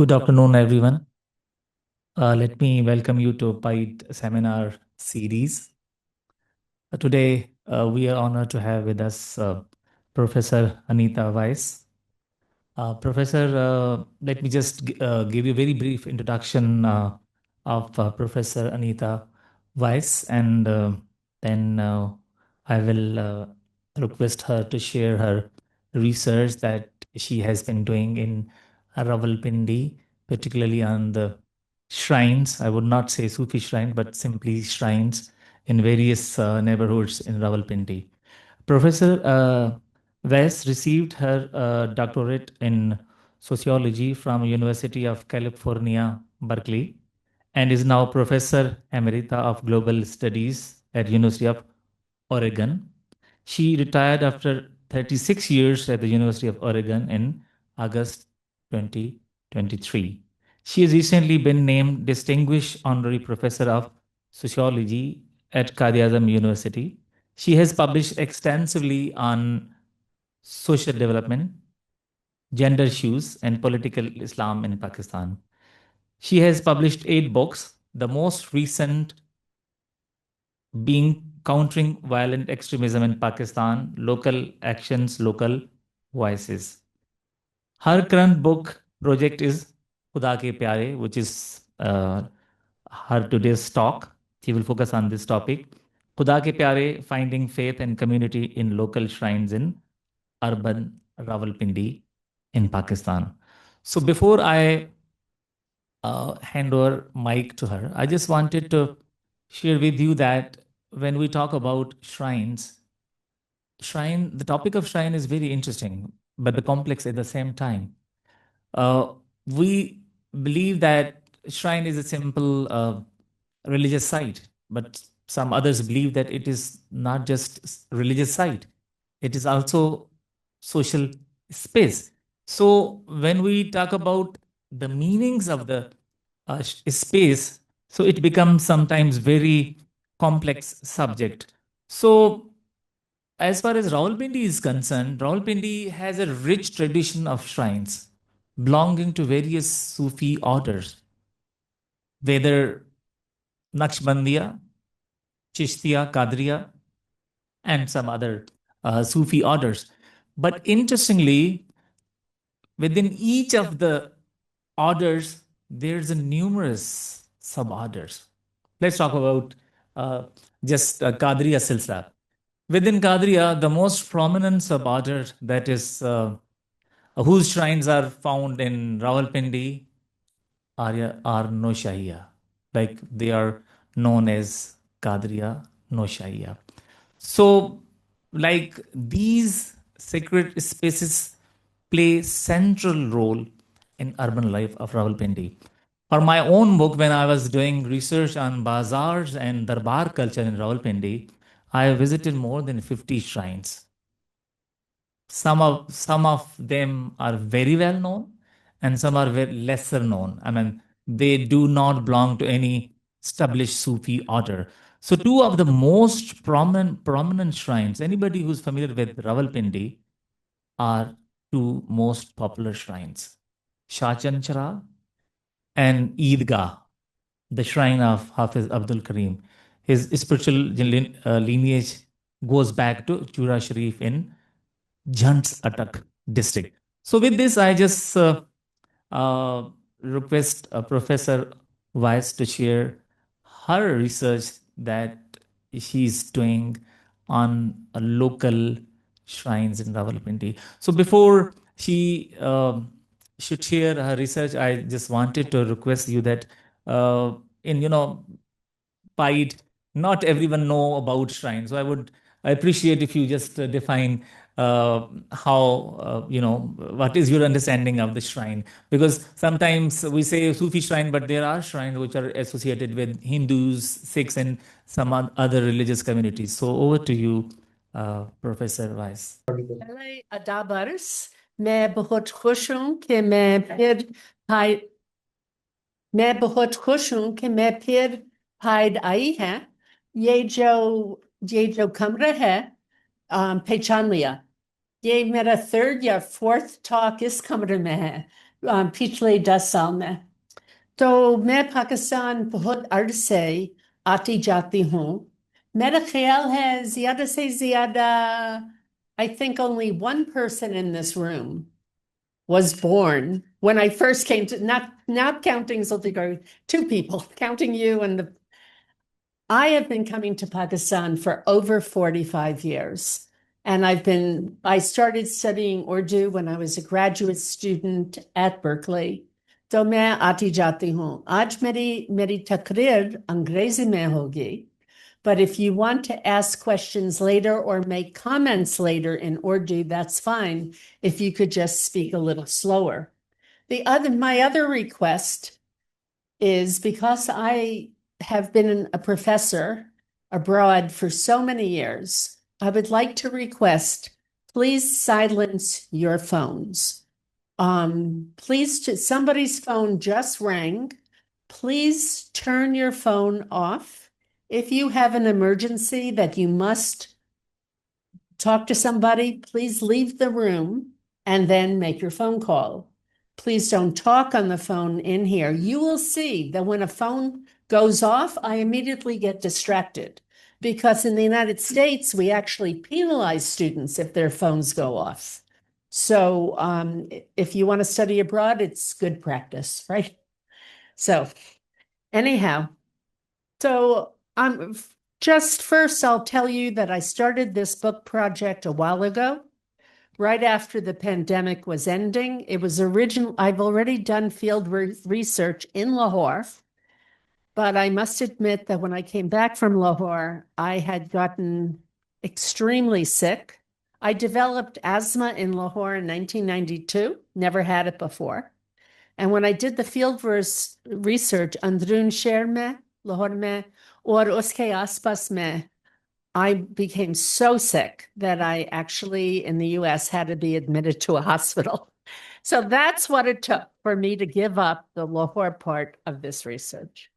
Good afternoon, everyone. Let me welcome you to PIDE seminar series. Today, we are honored to have with us Professor Anita Weiss. Professor, let me just give you a very brief introduction of Professor Anita Weiss, and then I will request her to share her research that she has been doing in Rawalpindi, particularly on the shrines. I would not say Sufi shrine, but simply shrines in various neighborhoods in Rawalpindi. Professor Weiss received her doctorate in sociology from University of California, Berkeley, and is now Professor Emerita of Global Studies at University of Oregon. She retired after 36 years at the University of Oregon in August 2023. She has recently been named Distinguished Honorary Professor of Sociology at Quaid-e-Azam University. She has published extensively on social development, gender issues, and political Islam in Pakistan. She has published 8 books, the most recent being Countering Violent Extremism in Pakistan, Local Actions, Local Voices. Her current book project is Khuda Ke Pyare, which is her today's talk. She will focus on this topic. Khuda Ke Pyare, Finding Faith and Community in Local Shrines in Urban Rawalpindi in Pakistan. So before I hand over mic to her, I just wanted to share with you that when we talk about shrines, the topic of shrine is very interesting, but the complex at the same time. We believe that shrine is a simple religious site, but some others believe that it is not just religious site, it is also social space. So when we talk about the meanings of the space, so it becomes sometimes very complex subject. So as far as Rawalpindi is concerned, Rawalpindi has a rich tradition of shrines belonging to various Sufi orders, whether Naqshbandiya, Chishtiya, Qadriya, and some other Sufi orders. But interestingly, within each of the orders, there's a numerous sub-orders. Let's talk about just Qadriya Silsila. Within Qadriya, the most prominent sub-order that is whose shrines are found in Rawalpindi are Noshahiya. Like they are known as Qadriya Noshahiya. So, like these sacred spaces play central role in urban life of Rawalpindi. For my own book, when I was doing research on bazaars and darbar culture in Rawalpindi, I visited more than 50 shrines. Some of them are very well known, and some are very lesser known. I mean, they do not belong to any established Sufi order. So, two of the most prominent shrines. Anybody who's familiar with Rawalpindi are two most popular shrines: Shachanchara and Eidgah, the shrine of Hafiz Abdul Karim. His spiritual lineage goes back to Chura Sharif in Jhants Atak district. So with this, I just uh, request Professor Weiss to share her research that she's doing on local shrines in Rawalpindi. So before she should share her research, I just wanted to request you that in PIDE, not everyone know about shrine. So I appreciate if you just define how, what is your understanding of the shrine? Because sometimes we say Sufi shrine, but there are shrines which are associated with Hindus, Sikhs, and some other religious communities. So over to you, Professor Weiss. अदाबर्स मैं बहुत खुश हूँ कि मैं फिर pied आई है ये जो कमरा है पहचान लिया ये मेरा third या fourth talk इस कमरे में है पिछले 10 साल में। तो मैं पाकिस्तान बहुत अर्ज से आती जाती हूँ। मेरा ख्याल है ज़्यादा से ज़्यादा, I think only one person in this room was born when I first came to, not counting Zulfikar, two people, counting you and the. I have been coming to Pakistan for over 45 years. And I started studying Urdu when I was a graduate student at Berkeley. तो मैं आती जाती हूँ। आज मेरी तकरीर अंग्रेजी में होगी. But if you want to ask questions later or make comments later in Urdu, that's fine. If you could just speak a little slower. My other request is, because I have been a professor abroad for so many years, I would like to request, please silence your phones. Somebody's phone just rang. Please turn your phone off. If you have an emergency that you must talk to somebody, please leave the room and then make your phone call. Please don't talk on the phone in here. You will see that when a phone goes off, I immediately get distracted, because in the United States, we actually penalize students if their phones go off. So if you want to study abroad, it's good practice, right? So anyhow, so just first, I'll tell you that I started this book project a while ago, right after the pandemic was ending. I've already done field research in Lahore, but I must admit that when I came back from Lahore, I had gotten extremely sick. I developed asthma in Lahore in 1992, never had it before. And when I did the field research, Andrun Sher mein, Lahore mein, aur uske aspas mein, I became so sick that I actually, in the US, had to be admitted to a hospital. So that's what it took for me to give up the Lahore part of this research.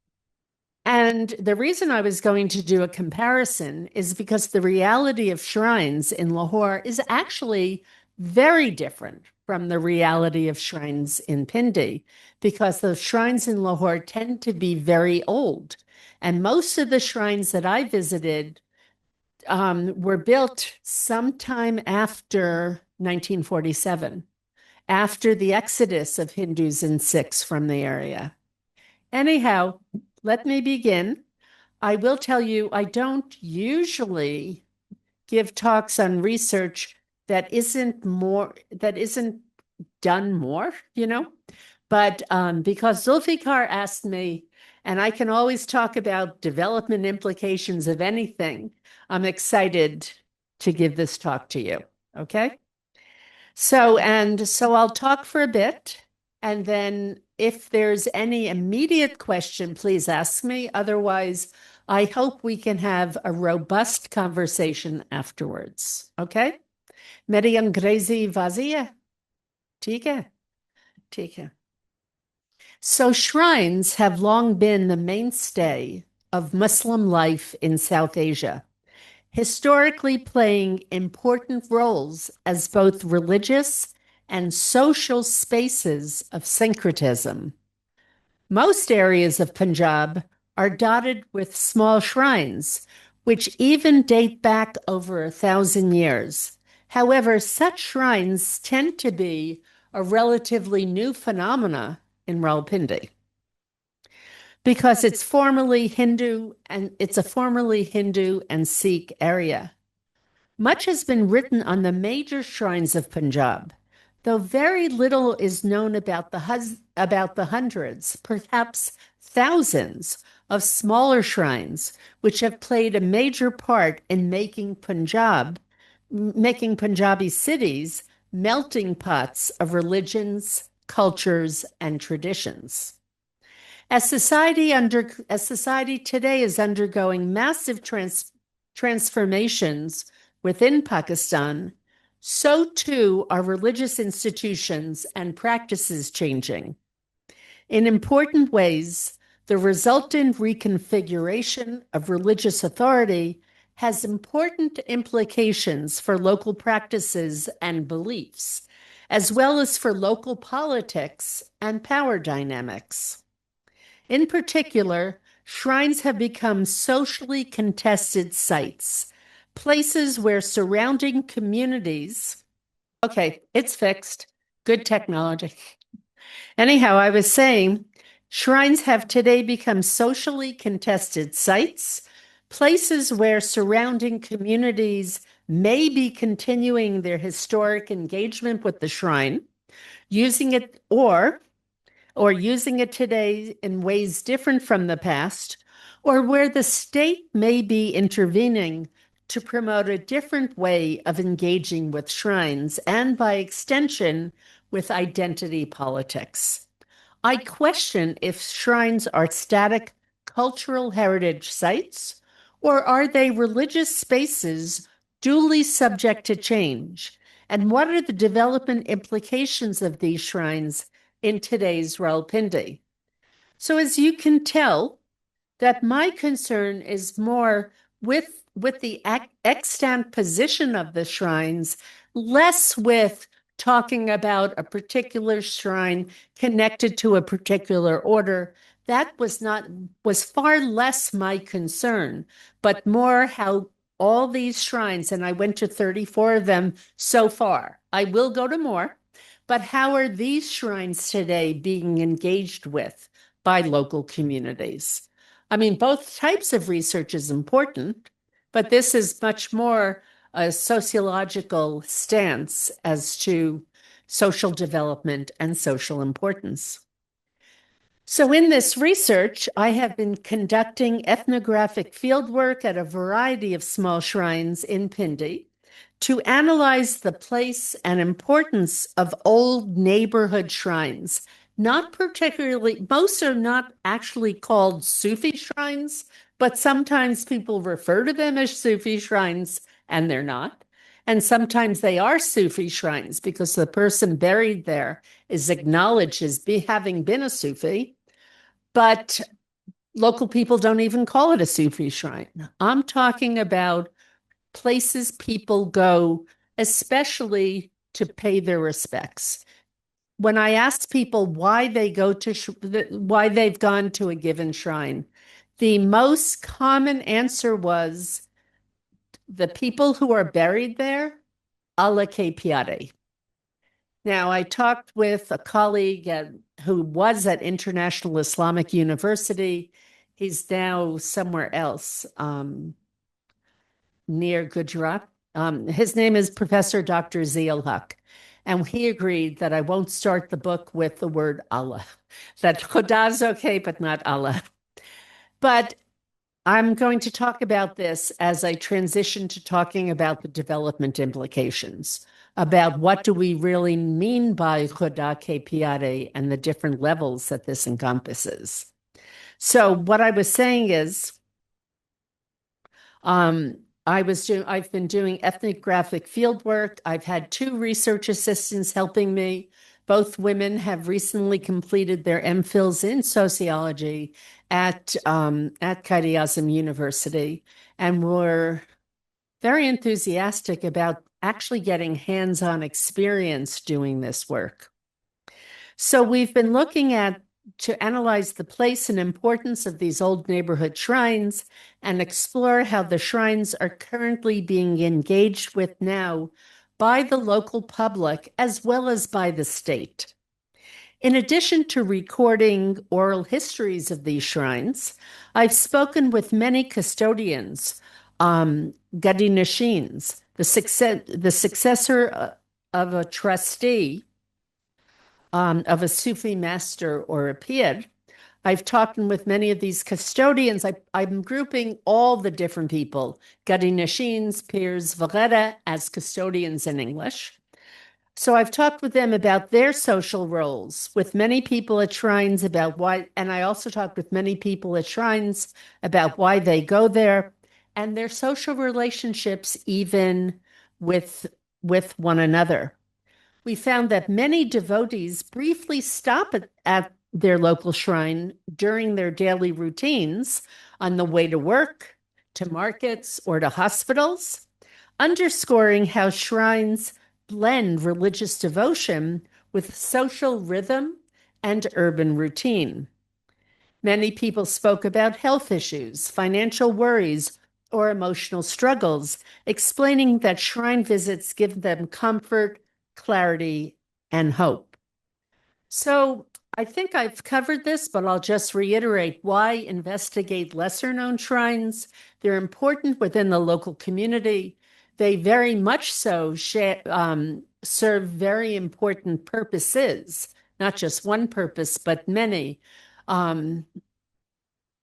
And the reason I was going to do a comparison is because the reality of shrines in Lahore is actually very different from the reality of shrines in Pindi, because the shrines in Lahore tend to be very old. And most of the shrines that I visited were built sometime after 1947, after the exodus of Hindus and Sikhs from the area. Anyhow, let me begin. I will tell you, I don't usually give talks on research that isn't done more, But because Zulfikar asked me, and I can always talk about development implications of anything, I'm excited to give this talk to you. Okay? So I'll talk for a bit, and then if there's any immediate question, please ask me. Otherwise, I hope we can have a robust conversation afterwards. Okay? मेरी अंग्रेजी वाज़ी है? ठीक है? ठीक है. So shrines have long been the mainstay of Muslim life in South Asia, historically playing important roles as both religious and social spaces of syncretism. Most areas of Punjab are dotted with small shrines, which even date back over 1,000 years. However, such shrines tend to be a relatively new phenomena in Rawalpindi, because it's a formerly Hindu and Sikh area. Much has been written on the major shrines of Punjab, though very little is known about the hundreds, perhaps thousands, of smaller shrines which have played a major part in making Punjabi cities melting pots of religions, cultures, and traditions. As society today is undergoing massive transformations within Pakistan, so too are religious institutions and practices changing. In important ways, the resultant reconfiguration of religious authority has important implications for local practices and beliefs, as well as for local politics and power dynamics. In particular, shrines have become socially contested sites, places where surrounding communities, okay, it's fixed, good technology. Anyhow, I was saying, shrines have today become socially contested sites, places where surrounding communities may be continuing their historic engagement with the shrine, using it or using it today in ways different from the past, or where the state may be intervening to promote a different way of engaging with shrines and, by extension, with identity politics. I question if shrines are static cultural heritage sites, or are they religious spaces duly subject to change? And what are the development implications of these shrines in today's Rawalpindi? So as you can tell, that my concern is more with the extant position of the shrines, less with talking about a particular shrine connected to a particular order. That was far less my concern, but more how all these shrines, and I went to 34 of them so far. I will go to more, but how are these shrines today being engaged with by local communities? I mean, both types of research is important, but this is much more a sociological stance as to social development and social importance. So in this research, I have been conducting ethnographic fieldwork at a variety of small shrines in Pindi to analyze the place and importance of old neighborhood shrines. Not particularly, most are not actually called Sufi shrines, but sometimes people refer to them as Sufi shrines, and they're not. And sometimes they are Sufi shrines because the person buried there is acknowledged as having been a Sufi, but local people don't even call it a Sufi shrine. I'm talking about places people go, especially to pay their respects. When I ask people why they go to why they've gone to a given shrine, the most common answer was the people who are buried there, Allah ke pyare. Now, I talked with a colleague who was at International Islamic University. He's now somewhere else, near Gujarat. His name is Professor Dr. Ziel Haq. And he agreed that I won't start the book with the word Allah, that Khuda is okay, but not Allah. But I'm going to talk about this as I transition to talking about the development implications, about what do we really mean by Khuda ke pyare and the different levels that this encompasses. So what I was saying is, I've been doing ethnographic fieldwork. I've had 2 research assistants helping me. Both women have recently completed their MPhils in sociology at Quaid-e-Azam University, and were very enthusiastic about actually getting hands-on experience doing this work. So we've been looking to analyze the place and importance of these old neighborhood shrines and explore how the shrines are currently being engaged with now by the local public as well as by the state. In addition to recording oral histories of these shrines, I've spoken with many custodians, Gadi Nashins, the successor of a trustee of a Sufi master or a pir. I've talked with many of these custodians. I'm grouping all the different people, Gadi Nashins, pirs, vagera, as custodians in English. So I've talked with them about their social roles, with many people at shrines about why, and I also talked with many people at shrines about why they go there and their social relationships even with one another. We found that many devotees briefly stop at their local shrine during their daily routines on the way to work, to markets, or to hospitals, underscoring how shrines blend religious devotion with social rhythm and urban routine. Many people spoke about health issues, financial worries, or emotional struggles, explaining that shrine visits give them comfort, clarity, and hope. So I think I've covered this, but I'll just reiterate why investigate lesser-known shrines. They're important within the local community. They very much so serve very important purposes, not just one purpose, but many. And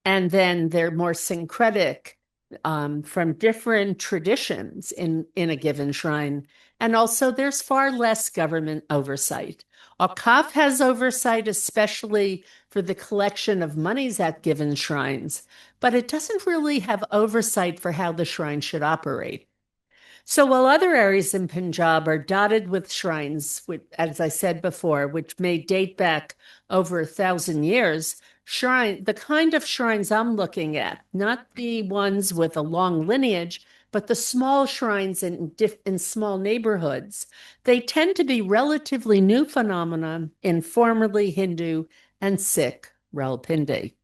then they're more syncretic from different traditions in a given shrine. And also there's far less government oversight. Auqaf has oversight, especially for the collection of monies at given shrines, but it doesn't really have oversight for how the shrine should operate. So while other areas in Punjab are dotted with shrines, which, as I said before, which may date back over 1,000 years, the kind of shrines I'm looking at, not the ones with a long lineage, but the small shrines in small neighborhoods, they tend to be relatively new phenomena in formerly Hindu and Sikh Rawalpindi.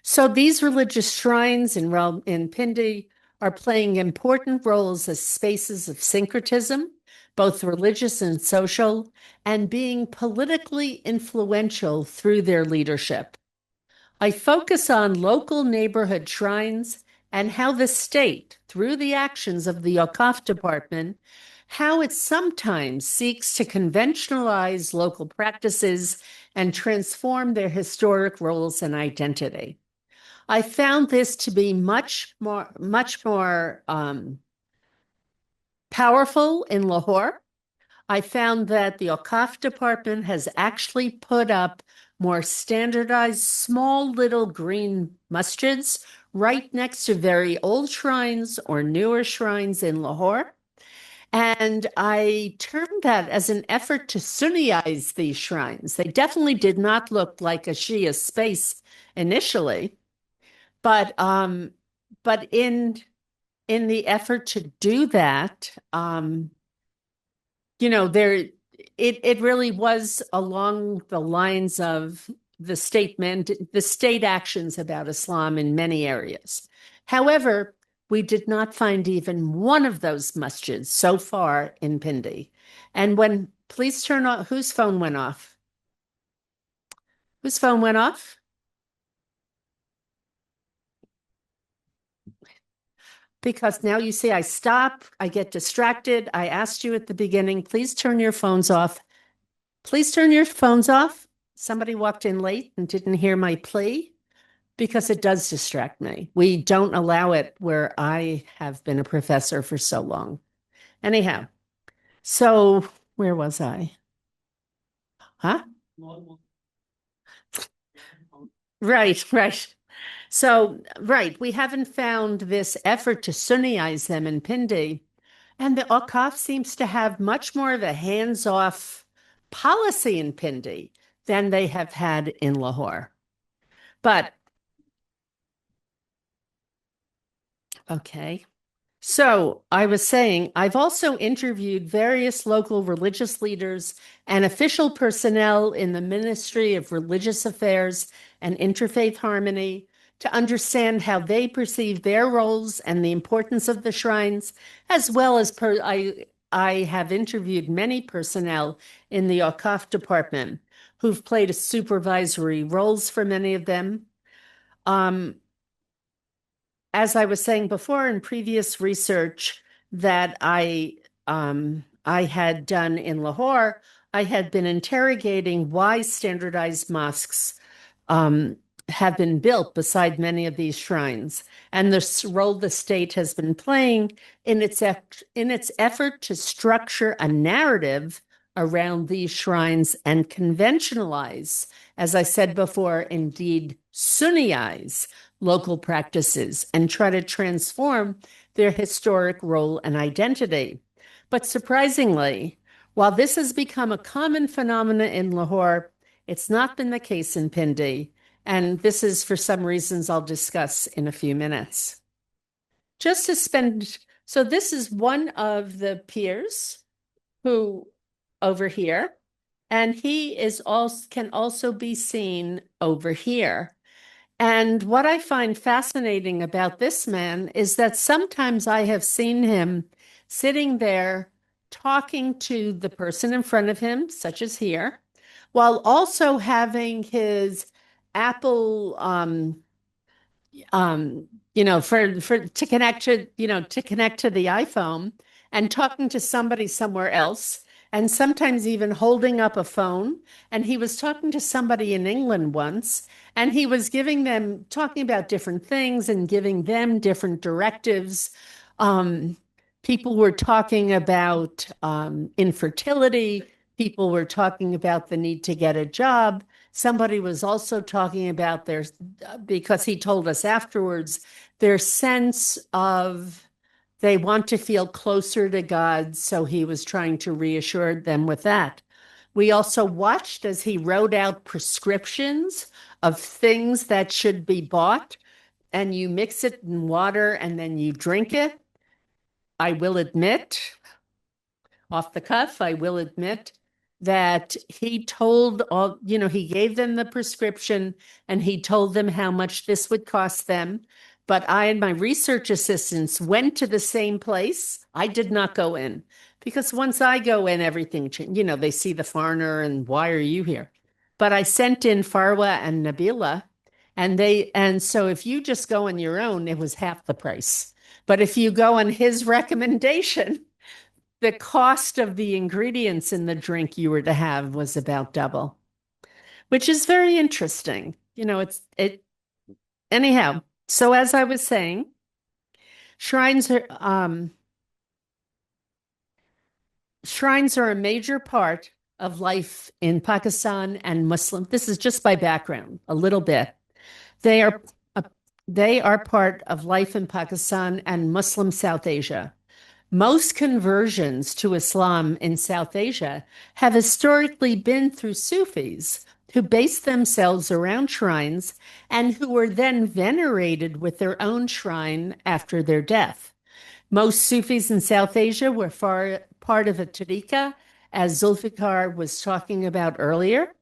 So these religious shrines in Pindi are playing important roles as spaces of syncretism, both religious and social, and being politically influential through their leadership. I focus on local neighborhood shrines and how the state, through the actions of the Auqaf Department, how it sometimes seeks to conventionalize local practices and transform their historic roles and identity. I found this to be much more powerful in Lahore. I found that the Auqaf Department has actually put up more standardized small little green masjids right next to very old shrines or newer shrines in Lahore. And I termed that as an effort to Sunnyize these shrines. They definitely did not look like a Shia space initially, but in the effort to do that, it really was along the lines of the state actions about Islam in many areas. However, we did not find even one of those masjids so far in Pindi. And please turn off, whose phone went off? Whose phone went off? Because now you see I stop, I get distracted. I asked you at the beginning, please turn your phones off. Please turn your phones off. Somebody walked in late and didn't hear my plea because it does distract me. We don't allow it where I have been a professor for so long. Anyhow, so where was I? Huh? Right. So, right, we haven't found this effort to Sunnyize them in Pindi. And the Auqaf seems to have much more of a hands-off policy in Pindi than they have had in Lahore. But, okay. So I was saying, I've also interviewed various local religious leaders and official personnel in the Ministry of Religious Affairs and Interfaith Harmony to understand how they perceive their roles and the importance of the shrines, as well as I have interviewed many personnel in the Auqaf Department who've played a supervisory roles for many of them. As I was saying before in previous research that I had done in Lahore, I had been interrogating why standardized mosques have been built beside many of these shrines, and the role the state has been playing in its effort to structure a narrative around these shrines and conventionalize, as I said before, indeed Sunnyize local practices and try to transform their historic role and identity. But surprisingly, while this has become a common phenomenon in Lahore, it's not been the case in Pindi, and this is for some reasons I'll discuss in a few minutes. Just to spend So this is one of the peers who over here, and he is also can also be seen over here. And what I find fascinating about this man is that sometimes I have seen him sitting there talking to the person in front of him, such as here, while also having his Apple for to connect to the iPhone and talking to somebody somewhere else, and sometimes even holding up a phone. And he was talking to somebody in England once, and he was talking about different things and giving them different directives. People were talking about infertility. People were talking about the need to get a job. Somebody was also talking about because he told us afterwards, their sense of they want to feel closer to God. So he was trying to reassure them with that. We also watched as he wrote out prescriptions of things that should be bought, and you mix it in water and then you drink it. I will admit, off the cuff, I will admit that he he gave them the prescription and he told them how much this would cost them. But I and my research assistants went to the same place. I did not go in because once I go in, everything, they see the foreigner and why are you here? But I sent in Farwa and Nabila, and so if you just go on your own, it was half the price. But if you go on his recommendation, the cost of the ingredients in the drink you were to have was about double, which is very interesting. Anyhow. So as I was saying, shrines are a major part of life in Pakistan and Muslim. This is just by background, a little bit. They are they are part of life in Pakistan and Muslim South Asia. Most conversions to Islam in South Asia have historically been through Sufis who based themselves around shrines and who were then venerated with their own shrine after their death. Most Sufis in South Asia were part of a tariqa, as Zulfikar was talking about earlier,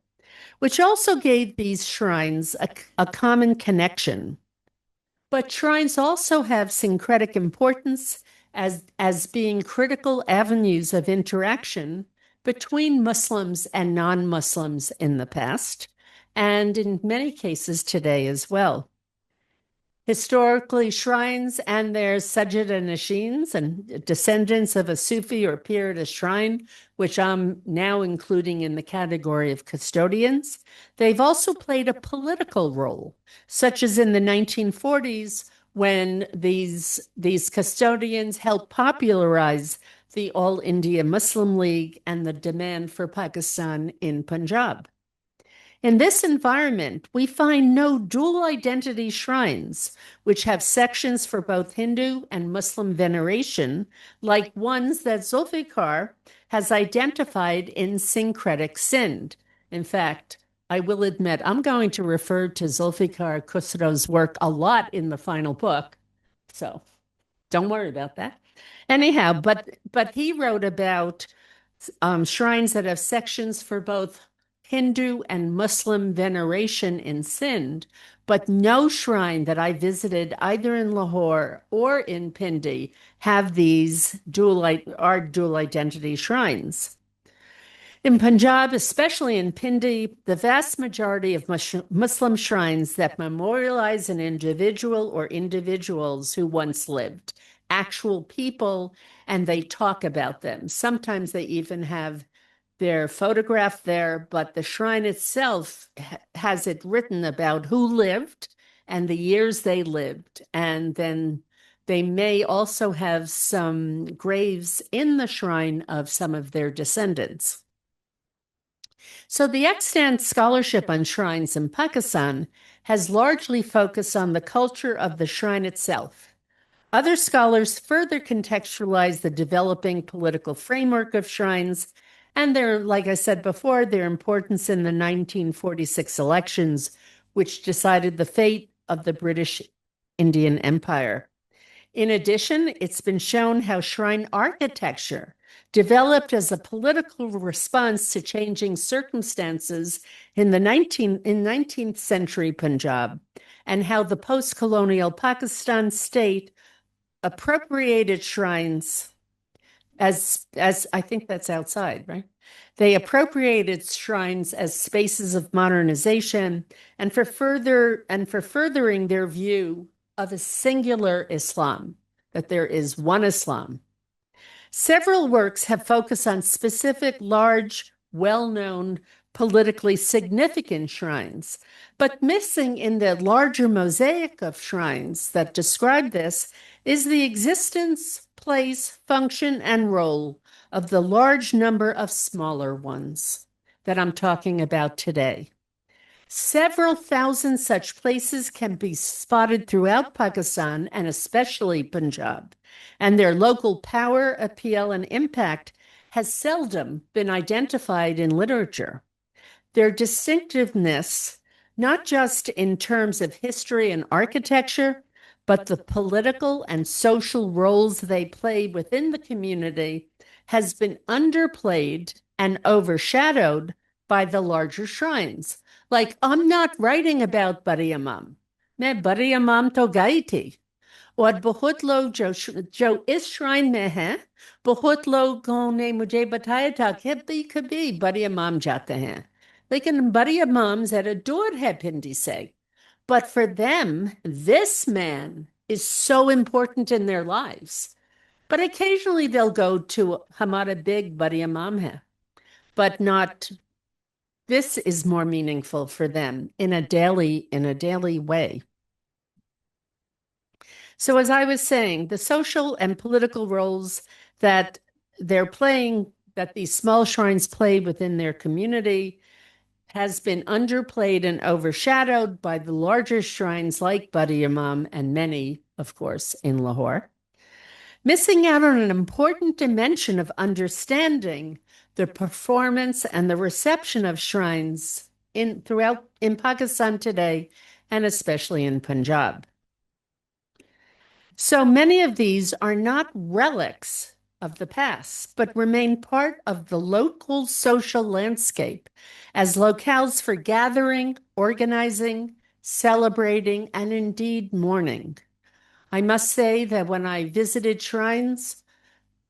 which also gave these shrines a common connection. But shrines also have syncretic importance as being critical avenues of interaction between Muslims and non-Muslims in the past, and in many cases today as well. Historically, shrines and their sajid and nashins and descendants of a Sufi or pir at a shrine, which I'm now including in the category of custodians, they've also played a political role, such as in the 1940s when these custodians helped popularize the All India Muslim League and the demand for Pakistan in Punjab. In this environment, we find no dual identity shrines, which have sections for both Hindu and Muslim veneration, like ones that Zulfikar has identified in syncretic Sindh. In fact, I will admit, I'm going to refer to Zulfikar Khusro's work a lot in the final book, so don't worry about that. Anyhow, but he wrote about shrines that have sections for both Hindu and Muslim veneration in Sindh, but no shrine that I visited either in Lahore or in Pindi have these dual identity shrines. In Punjab, especially in Pindi, the vast majority of Muslim shrines that memorialize an individual or individuals who once lived, actual people, and they talk about them. Sometimes they even have their photograph there, but the shrine itself has it written about who lived and the years they lived. And then they may also have some graves in the shrine of some of their descendants. So the extant scholarship on shrines in Pakistan has largely focused on the culture of the shrine itself. Other scholars further contextualize the developing political framework of shrines and like I said before, their importance in the 1946 elections, which decided the fate of the British Indian Empire. In addition, it's been shown how shrine architecture developed as a political response to changing circumstances in 19th century Punjab, and how the post-colonial Pakistan state appropriated shrines as I think that's outside, right? They appropriated shrines as spaces of modernization and for furthering their view of a singular Islam, that there is one Islam. Several works have focused on specific, large, well-known, politically significant shrines, but missing in the larger mosaic of shrines that describe this is the existence, place, function, and role of the large number of smaller ones that I'm talking about today. Several thousand such places can be spotted throughout Pakistan and especially Punjab, and their local power, appeal, and impact has seldom been identified in literature. Their distinctiveness, not just in terms of history and architecture, but the political and social roles they play within the community, has been underplayed and overshadowed by the larger shrines. Like, I'm not writing about Bari Imam. मैं बड़ी इमाम तो गई थी और बहुत लोग जो इस श्राइन में हैं, बहुत लोगों ने मुझे बताया था कि भी कभी बड़ी इमाम जाते हैं, लेकिन बड़ी इमाम ज़रा दूर है पिंडी से. But for them, this man is so important in their lives. But occasionally they'll go to Hamara Big Bari Imam hai, but not. This is more meaningful for them in a daily way. So as I was saying, the social and political roles that they're playing, that these small shrines play within their community, has been underplayed and overshadowed by the larger shrines like Badi Imam and many, of course, in Lahore. Missing out on an important dimension of understanding the performance and the reception of shrines in Pakistan today, and especially in Punjab. So many of these are not relics of the past, but remain part of the local social landscape as locales for gathering, organizing, celebrating, and indeed mourning. I must say that when I visited shrines,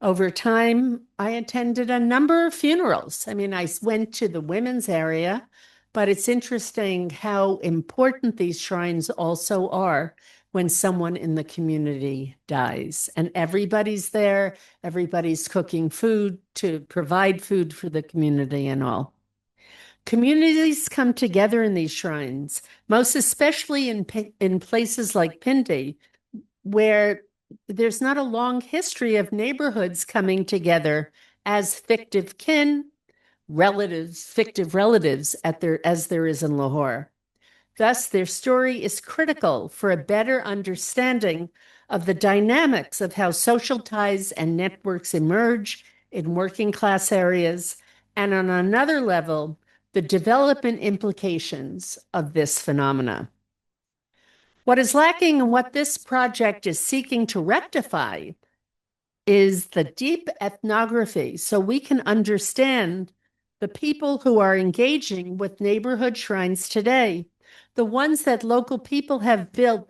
over time, I attended a number of funerals. I mean, I went to the women's area, but it's interesting how important these shrines also are when someone in the community dies. And everybody's there, everybody's cooking food to provide food for the community and all. Communities come together in these shrines, most especially in places like Pindi, where there's not a long history of neighborhoods coming together as fictive kin, fictive relatives as there is in Lahore. Thus, their story is critical for a better understanding of the dynamics of how social ties and networks emerge in working class areas, and on another level, the development implications of this phenomena. What is lacking and what this project is seeking to rectify is the deep ethnography, so we can understand the people who are engaging with neighborhood shrines today, the ones that local people have built.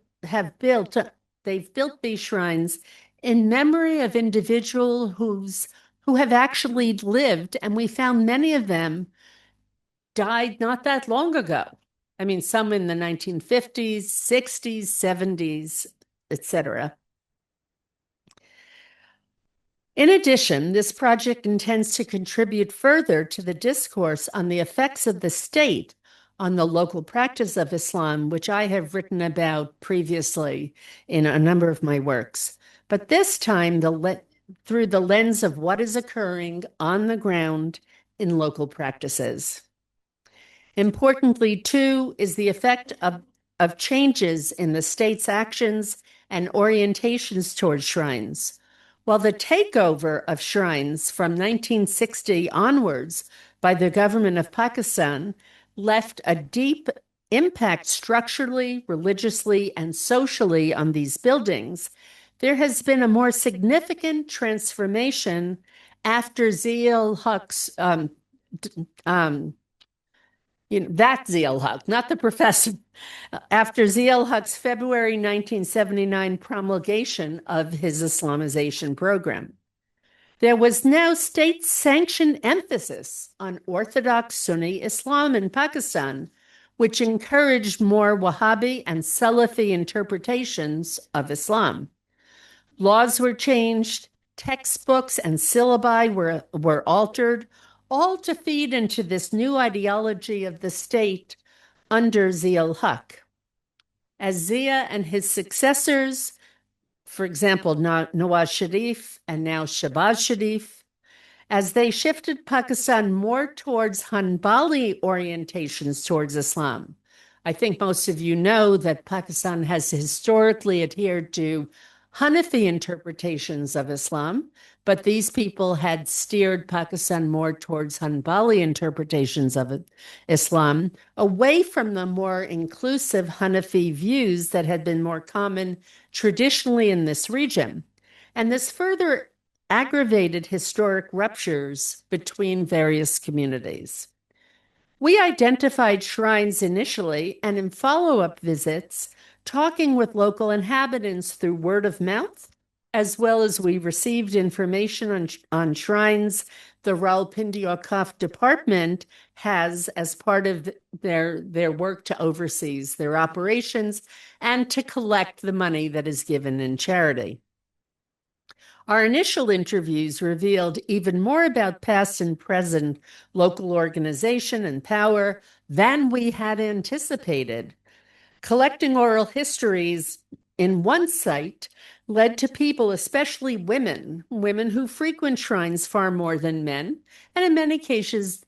They've built these shrines in memory of individuals who have actually lived, and we found many of them died not that long ago. I mean, some in the 1950s, 60s, 70s, etc. In addition, this project intends to contribute further to the discourse on the effects of the state on the local practice of Islam, which I have written about previously in a number of my works. But this time, through the lens of what is occurring on the ground in local practices. Importantly, too, is the effect of changes in the state's actions and orientations towards shrines. While the takeover of shrines from 1960 onwards by the government of Pakistan left a deep impact structurally, religiously, and socially on these buildings, There has been a more significant transformation after Zia Huq's, that Zia Huq, not the professor, after Zia Huq's February 1979 promulgation of his Islamization program. There was now state-sanctioned emphasis on Orthodox Sunni Islam in Pakistan, which encouraged more Wahhabi and Salafi interpretations of Islam. Laws were changed, textbooks and syllabi were altered, all to feed into this new ideology of the state under Zia Huq. As Zia and his successors, for example, Nawaz Sharif and now Shahbaz Sharif, as they shifted Pakistan more towards Hanbali orientations towards Islam. I think most of you know that Pakistan has historically adhered to Hanafi interpretations of Islam, but these people had steered Pakistan more towards Hanbali interpretations of Islam, away from the more inclusive Hanafi views that had been more common traditionally in this region. And this further aggravated historic ruptures between various communities. We identified shrines initially, and in follow-up visits, talking with local inhabitants through word of mouth, as well as we received information on shrines the Rawalpindi Awqaf department has as part of their work to oversee their operations and to collect the money that is given in charity. Our initial interviews revealed even more about past and present local organization and power than we had anticipated. Collecting oral histories in one site led to people, especially women who frequent shrines far more than men, and in many cases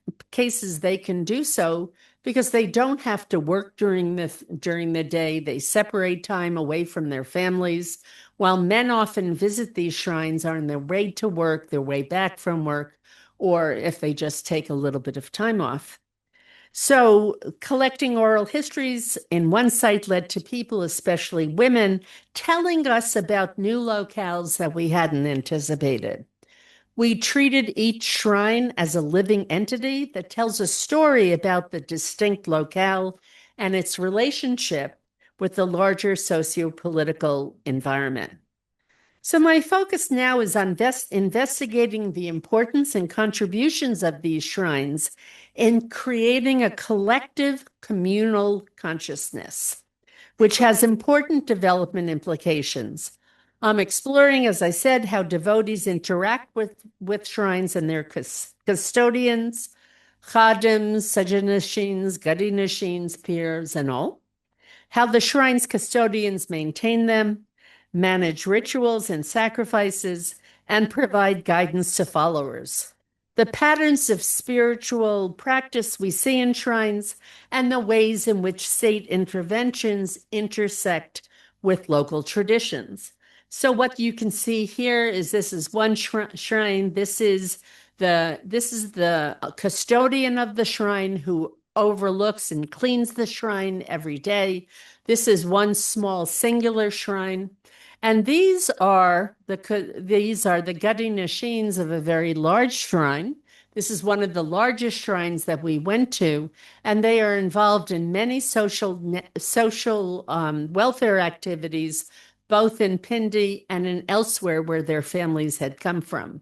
they can do so because they don't have to work during the day. They separate time away from their families, while men often visit these shrines on their way to work, their way back from work, or if they just take a little bit of time off. So collecting oral histories in one site led to people, especially women, telling us about new locales that we hadn't anticipated. We treated each shrine as a living entity that tells a story about the distinct locale and its relationship with the larger socio-political environment. So my focus now is on investigating the importance and contributions of these shrines in creating a collective communal consciousness, which has important development implications. I'm exploring, as I said, how devotees interact with shrines and their custodians, khadims, sajanashins, gadinashins, peers, and all. How the shrine's custodians maintain them, manage rituals and sacrifices, and provide guidance to followers. The patterns of spiritual practice we see in shrines and the ways in which state interventions intersect with local traditions. So what you can see here is this is one shrine. This is the custodian of the shrine who overlooks and cleans the shrine every day. This is one small singular shrine. And these are the Gadi Nashins of a very large shrine. This is one of the largest shrines that we went to, and they are involved in many social welfare activities, both in Pindi and in elsewhere where their families had come from.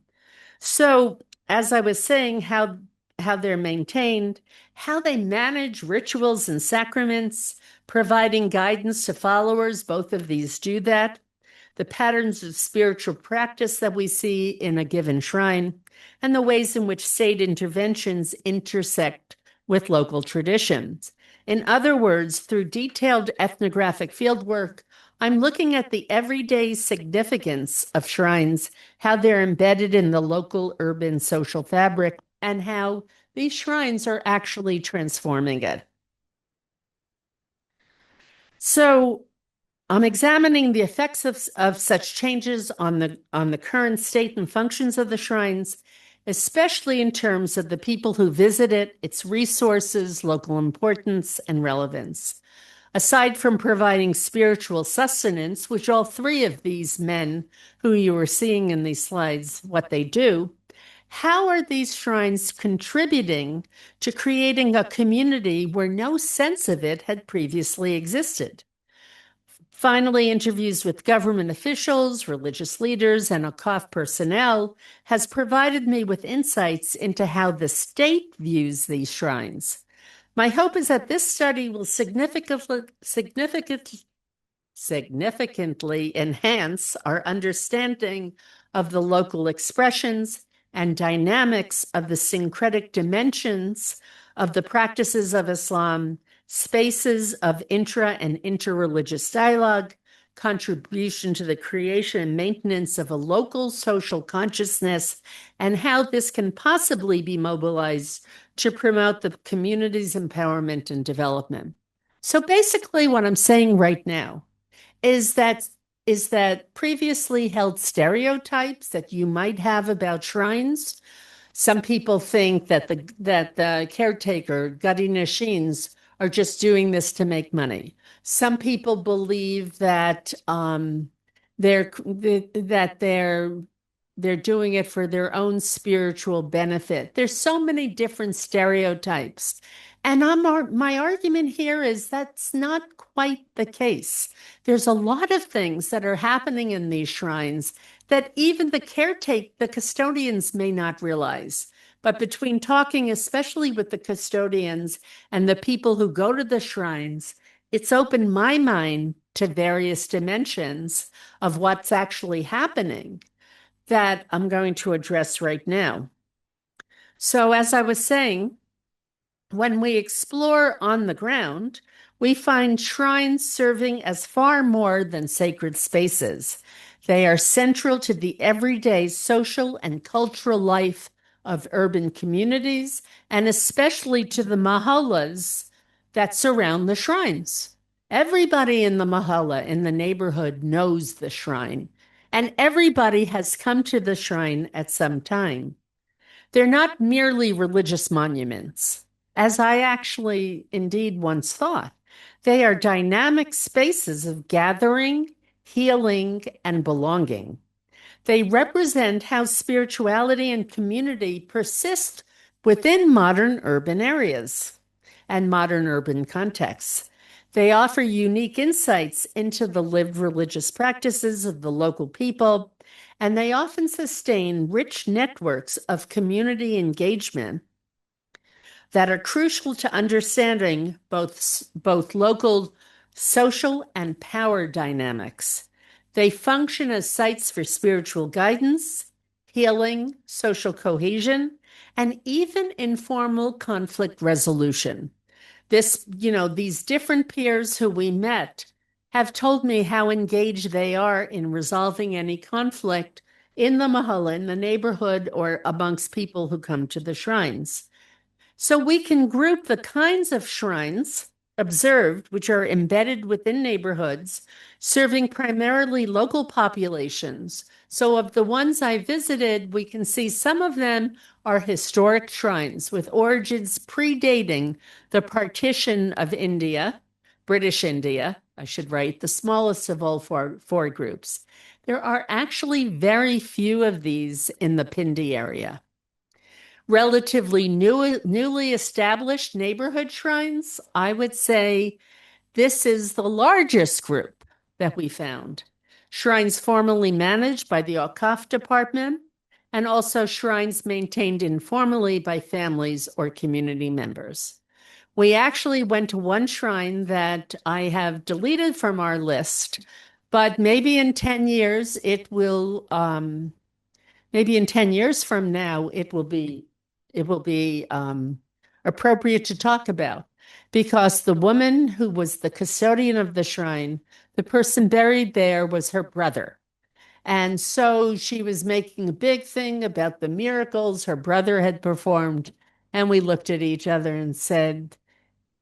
So, as I was saying, how they're maintained, how they manage rituals and sacraments, providing guidance to followers, both of these do that. The patterns of spiritual practice that we see in a given shrine, and the ways in which state interventions intersect with local traditions. In other words, through detailed ethnographic fieldwork, I'm looking at the everyday significance of shrines, how they're embedded in the local urban social fabric, and how these shrines are actually transforming it. So, I'm examining the effects of such changes on the current state and functions of the shrines, especially in terms of the people who visit it, its resources, local importance, and relevance. Aside from providing spiritual sustenance, which all three of these men who you were seeing in these slides, what they do, how are these shrines contributing to creating a community where no sense of it had previously existed? Finally, interviews with government officials, religious leaders, and Akaf personnel has provided me with insights into how the state views these shrines. My hope is that this study will significantly enhance our understanding of the local expressions and dynamics of the syncretic dimensions of the practices of Islam, spaces of intra and interreligious dialogue, contribution to the creation and maintenance of a local social consciousness, and how this can possibly be mobilized to promote the community's empowerment and development. So basically, what I'm saying right now is that previously held stereotypes that you might have about shrines. Some people think that the caretaker, Gadi Nashins, are just doing this to make money. Some people believe that they're doing it for their own spiritual benefit. There's so many different stereotypes. And my argument here is that's not quite the case. There's a lot of things that are happening in these shrines that even the custodians may not realize. But between talking, especially with the custodians and the people who go to the shrines, it's opened my mind to various dimensions of what's actually happening that I'm going to address right now. So as I was saying, when we explore on the ground, we find shrines serving as far more than sacred spaces. They are central to the everyday social and cultural life of urban communities, and especially to the mahallas that surround the shrines. Everybody in the mahalla, in the neighborhood, knows the shrine, and everybody has come to the shrine at some time. They're not merely religious monuments, as I actually indeed once thought. They are dynamic spaces of gathering, healing, and belonging. They represent how spirituality and community persist within modern urban areas and modern urban contexts. They offer unique insights into the lived religious practices of the local people, and they often sustain rich networks of community engagement that are crucial to understanding both local social and power dynamics. They function as sites for spiritual guidance, healing, social cohesion, and even informal conflict resolution. These different peers who we met have told me how engaged they are in resolving any conflict in the mahalla, in the neighborhood, or amongst people who come to the shrines. So we can group the kinds of shrines observed, which are embedded within neighborhoods, serving primarily local populations. So of the ones I visited, we can see some of them are historic shrines with origins predating the partition of India, British India, I should write, the smallest of all four groups. There are actually very few of these in the Pindi area. Relatively newly established neighborhood shrines, I would say this is the largest group that we found. Shrines formerly managed by the Awqaf department, and also shrines maintained informally by families or community members. We actually went to one shrine that I have deleted from our list, but maybe in 10 years it will, maybe in 10 years from now, it will be appropriate to talk about, because the woman who was the custodian of the shrine, the person buried there was her brother. And so she was making a big thing about the miracles her brother had performed. And we looked at each other and said,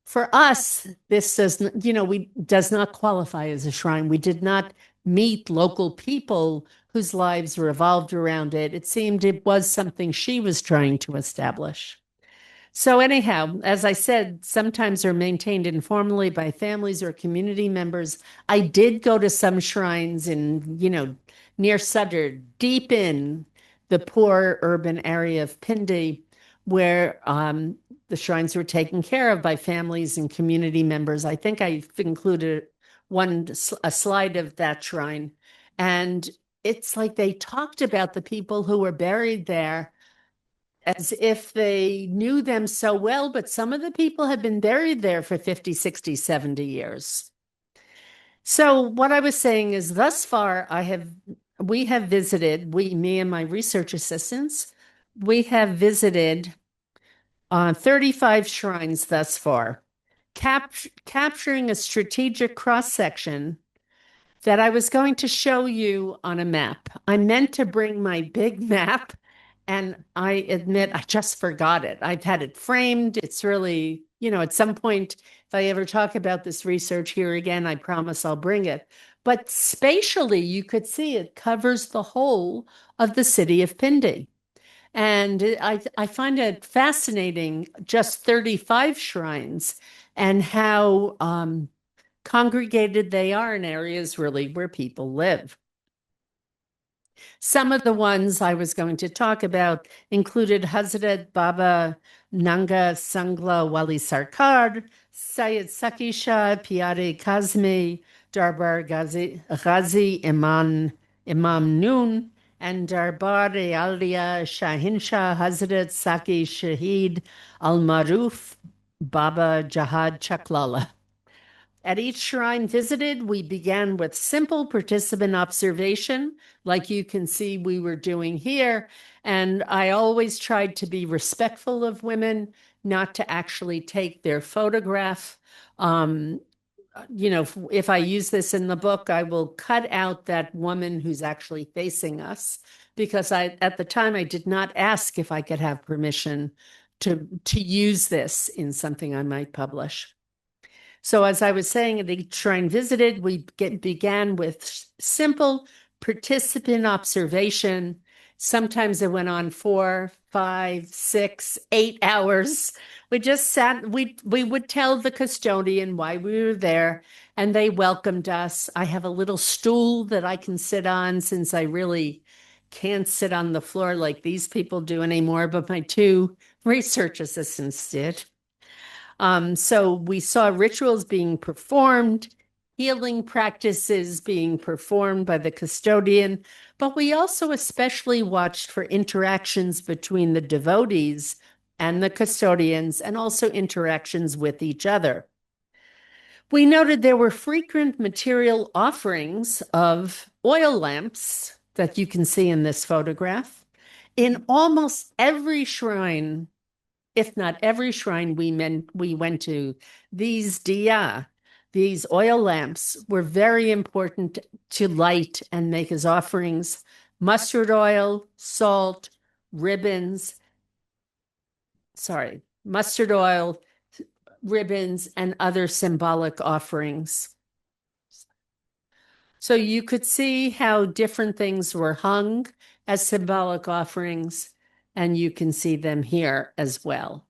for us, this does not qualify as a shrine. We did not meet local people whose lives revolved around it. It seemed it was something she was trying to establish. So anyhow, as I said, sometimes they're maintained informally by families or community members. I did go to some shrines in, near Sutter, deep in the poor urban area of Pindi, where the shrines were taken care of by families and community members. I think I've included a slide of that shrine. And it's like they talked about the people who were buried there as if they knew them so well, but some of the people have been buried there for 50, 60, 70 years. So what I was saying is thus far we have visited, me and my research assistants, we have visited 35 shrines thus far, capturing a strategic cross-section that I was going to show you on a map. I meant to bring my big map, and I admit I just forgot it. I've had it framed. It's really, at some point, if I ever talk about this research here again, I promise I'll bring it. But spatially, you could see it covers the whole of the city of Pindi. And I find it fascinating, just 35 shrines, and how congregated they are in areas really where people live. Some of the ones I was going to talk about included Hazrat Baba Nanga Sangla Wali Sarkar, Syed Saki Shah, PIDE Kazmi, Darbar Ghazi Imam Noon, and Darbar Alia Shahin Shah Hazrat Saki Shahid Al Maruf Baba Jahad Chaklala. At each shrine visited, we began with simple participant observation, like you can see we were doing here. And I always tried to be respectful of women, not to actually take their photograph. If I use this in the book, I will cut out that woman who's actually facing us, because at the time I did not ask if I could have permission to use this in something I might publish. So as I was saying, at each shrine visited, we began with simple participant observation. Sometimes it went on 4, 5, 6, 8 hours. We just sat, we would tell the custodian why we were there, and they welcomed us. I have a little stool that I can sit on, since I really can't sit on the floor like these people do anymore, but my 2 research assistants did. So we saw rituals being performed, healing practices being performed by the custodian, but we also especially watched for interactions between the devotees and the custodians, and also interactions with each other. We noted there were frequent material offerings of oil lamps that you can see in this photograph. In almost every shrine, if not every shrine we went to, these diya, these oil lamps, were very important to light and make as offerings. Mustard oil, salt, ribbons, and other symbolic offerings. So you could see how different things were hung as symbolic offerings, and you can see them here as well.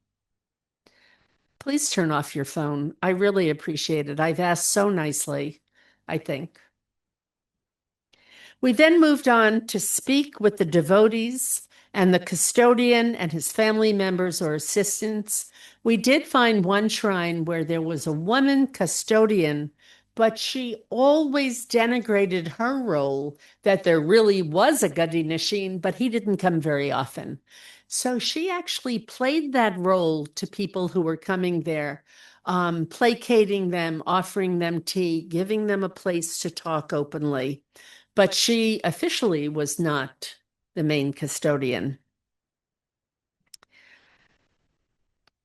Please turn off your phone. I really appreciate it. I've asked so nicely, I think. We then moved on to speak with the devotees and the custodian and his family members or assistants. We did find one shrine where there was a woman custodian, but she always denigrated her role, that there really was a Gadi Nishin, but he didn't come very often. So she actually played that role to people who were coming there, placating them, offering them tea, giving them a place to talk openly. But she officially was not the main custodian.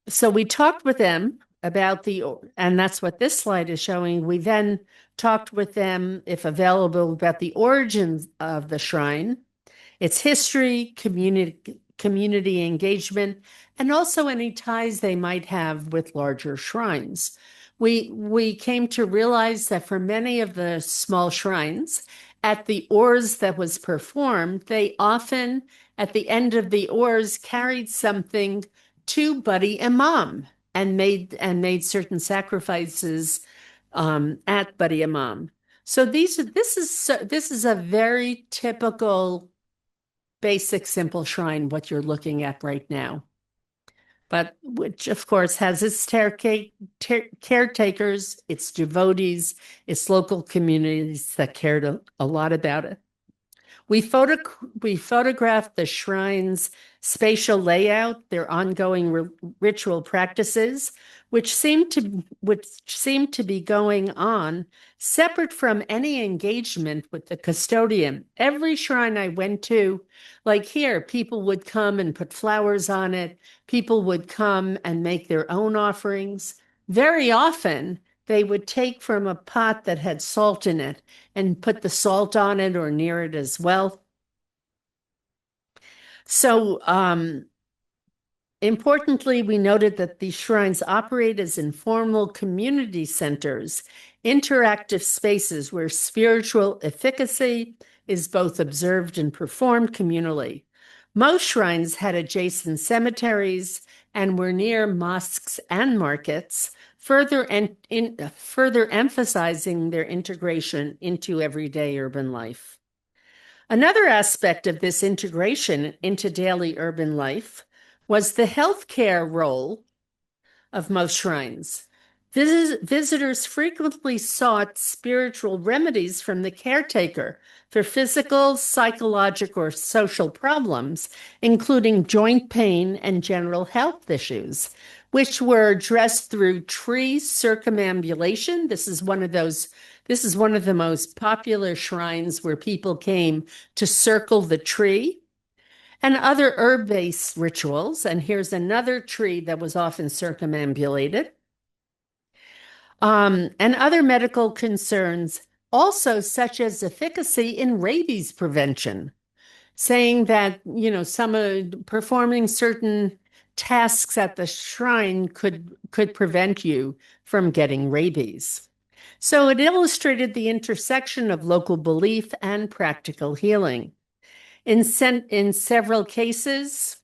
So we talked with them about and that's what this slide is showing. We then talked with them, if available, about the origins of the shrine, its history, community engagement, and also any ties they might have with larger shrines. We came to realize that for many of the small shrines, at the oars that was performed, they often, at the end of the oars, carried something to Buddy Imam and made certain sacrifices at Buddy Imam. So this is a very typical, basic, simple shrine, what you're looking at right now. But which, of course, has its caretakers, its devotees, its local communities that cared a lot about it. We photographed the shrine's spatial layout, their ongoing ritual practices, which seem to be going on separate from any engagement with the custodian. Every shrine I went to, like here, people would come and put flowers on it. People would come and make their own offerings. Very often, they would take from a pot that had salt in it and put the salt on it or near it as well. So, importantly, we noted that these shrines operate as informal community centers, interactive spaces where spiritual efficacy is both observed and performed communally. Most shrines had adjacent cemeteries and were near mosques and markets, further emphasizing their integration into everyday urban life. Another aspect of this integration into daily urban life was the healthcare role of most shrines. Visitors frequently sought spiritual remedies from the caretaker for physical, psychological, or social problems, including joint pain and general health issues, which were addressed through tree circumambulation. This is one of the most popular shrines where people came to circle the tree, and other herb-based rituals. And here's another tree that was often circumambulated. And other medical concerns, also such as efficacy in rabies prevention, saying that, performing certain tasks at the shrine could prevent you from getting rabies. So it illustrated the intersection of local belief and practical healing. In several cases,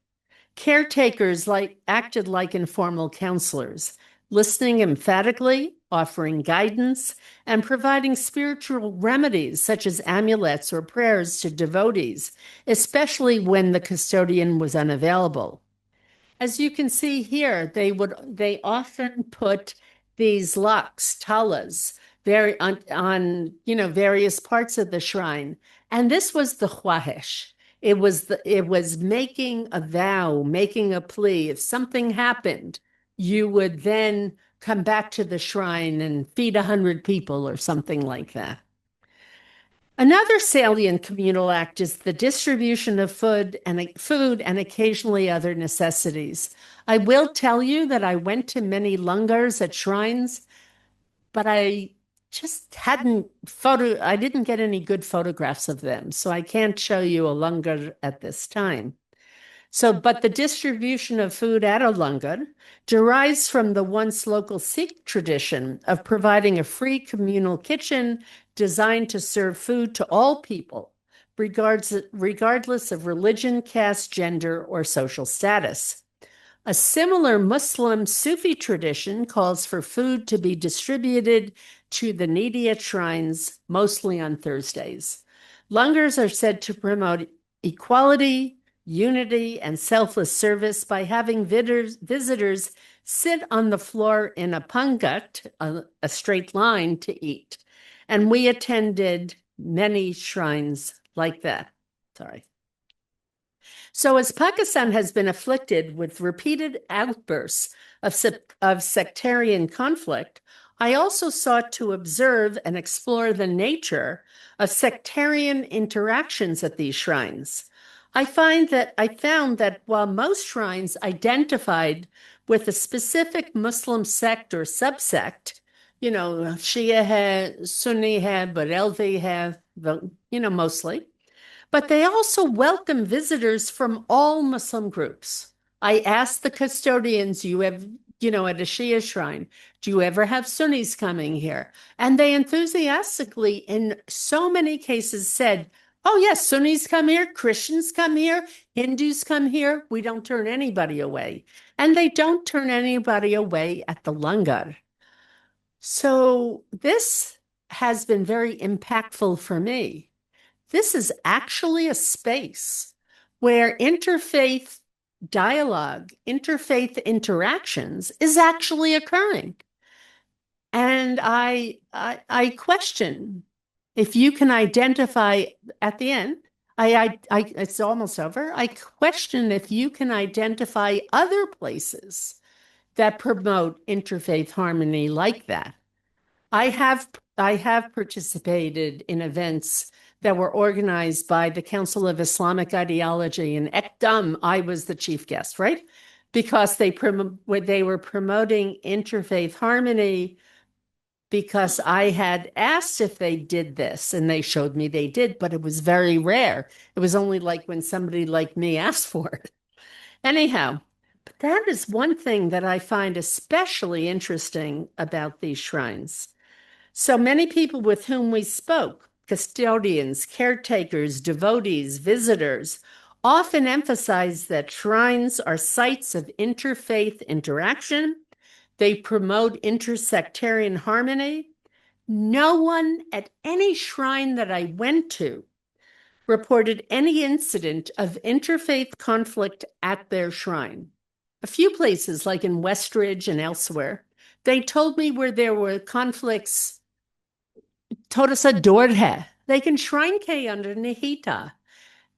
caretakers acted like informal counselors, listening emphatically, offering guidance, and providing spiritual remedies such as amulets or prayers to devotees, especially when the custodian was unavailable. As you can see here, they often put these locks, talas, on various parts of the shrine, and this was the Khwahish. It was making a vow, making a plea. If something happened, you would then come back to the shrine and feed 100 people or something like that. Another salient communal act is the distribution of food and occasionally other necessities. I will tell you that I went to many langars at shrines, but I just I didn't get any good photographs of them, so I can't show you a langar at this time. But the distribution of food at a langar derives from the once local Sikh tradition of providing a free communal kitchen designed to serve food to all people, regardless of religion, caste, gender, or social status. A similar Muslim Sufi tradition calls for food to be distributed to the needy at shrines, mostly on Thursdays. Langars are said to promote equality, unity, and selfless service by having visitors sit on the floor in a pangat, a straight line, to eat. And we attended many shrines like that. Sorry. So as Pakistan has been afflicted with repeated outbursts of sectarian conflict, I also sought to observe and explore the nature of sectarian interactions at these shrines. I found that while most shrines identified with a specific Muslim sect or subsect, Shia hai, Sunni hai, Barelvi hai, mostly, but they also welcome visitors from all Muslim groups. I asked the custodians, at a Shia shrine, do you ever have Sunnis coming here? And they enthusiastically, in so many cases, said, Oh, yes, Sunnis come here, Christians come here, Hindus come here. We don't turn anybody away. And they don't turn anybody away at the langar. So this has been very impactful for me. This is actually a space where interfaith dialogue, interfaith interactions is actually occurring. And I question if you can identify at the end, it's almost over. I question if you can identify other places that promote interfaith harmony like that. I have participated in events that were organized by the Council of Islamic Ideology in Ekdam. I was the chief guest, right? Because they were promoting interfaith harmony because I had asked if they did this and they showed me they did, but it was very rare. It was only like when somebody like me asked for it. Anyhow, but that is one thing that I find especially interesting about these shrines. So many people with whom we spoke, custodians, caretakers, devotees, visitors, often emphasize that shrines are sites of interfaith interaction. They promote intersectarian harmony. No one at any shrine that I went to reported any incident of interfaith conflict at their shrine. A few places, like in Westridge and elsewhere, they told me where there were conflicts, Torasa Dordhe, they can shrine K under Nihita.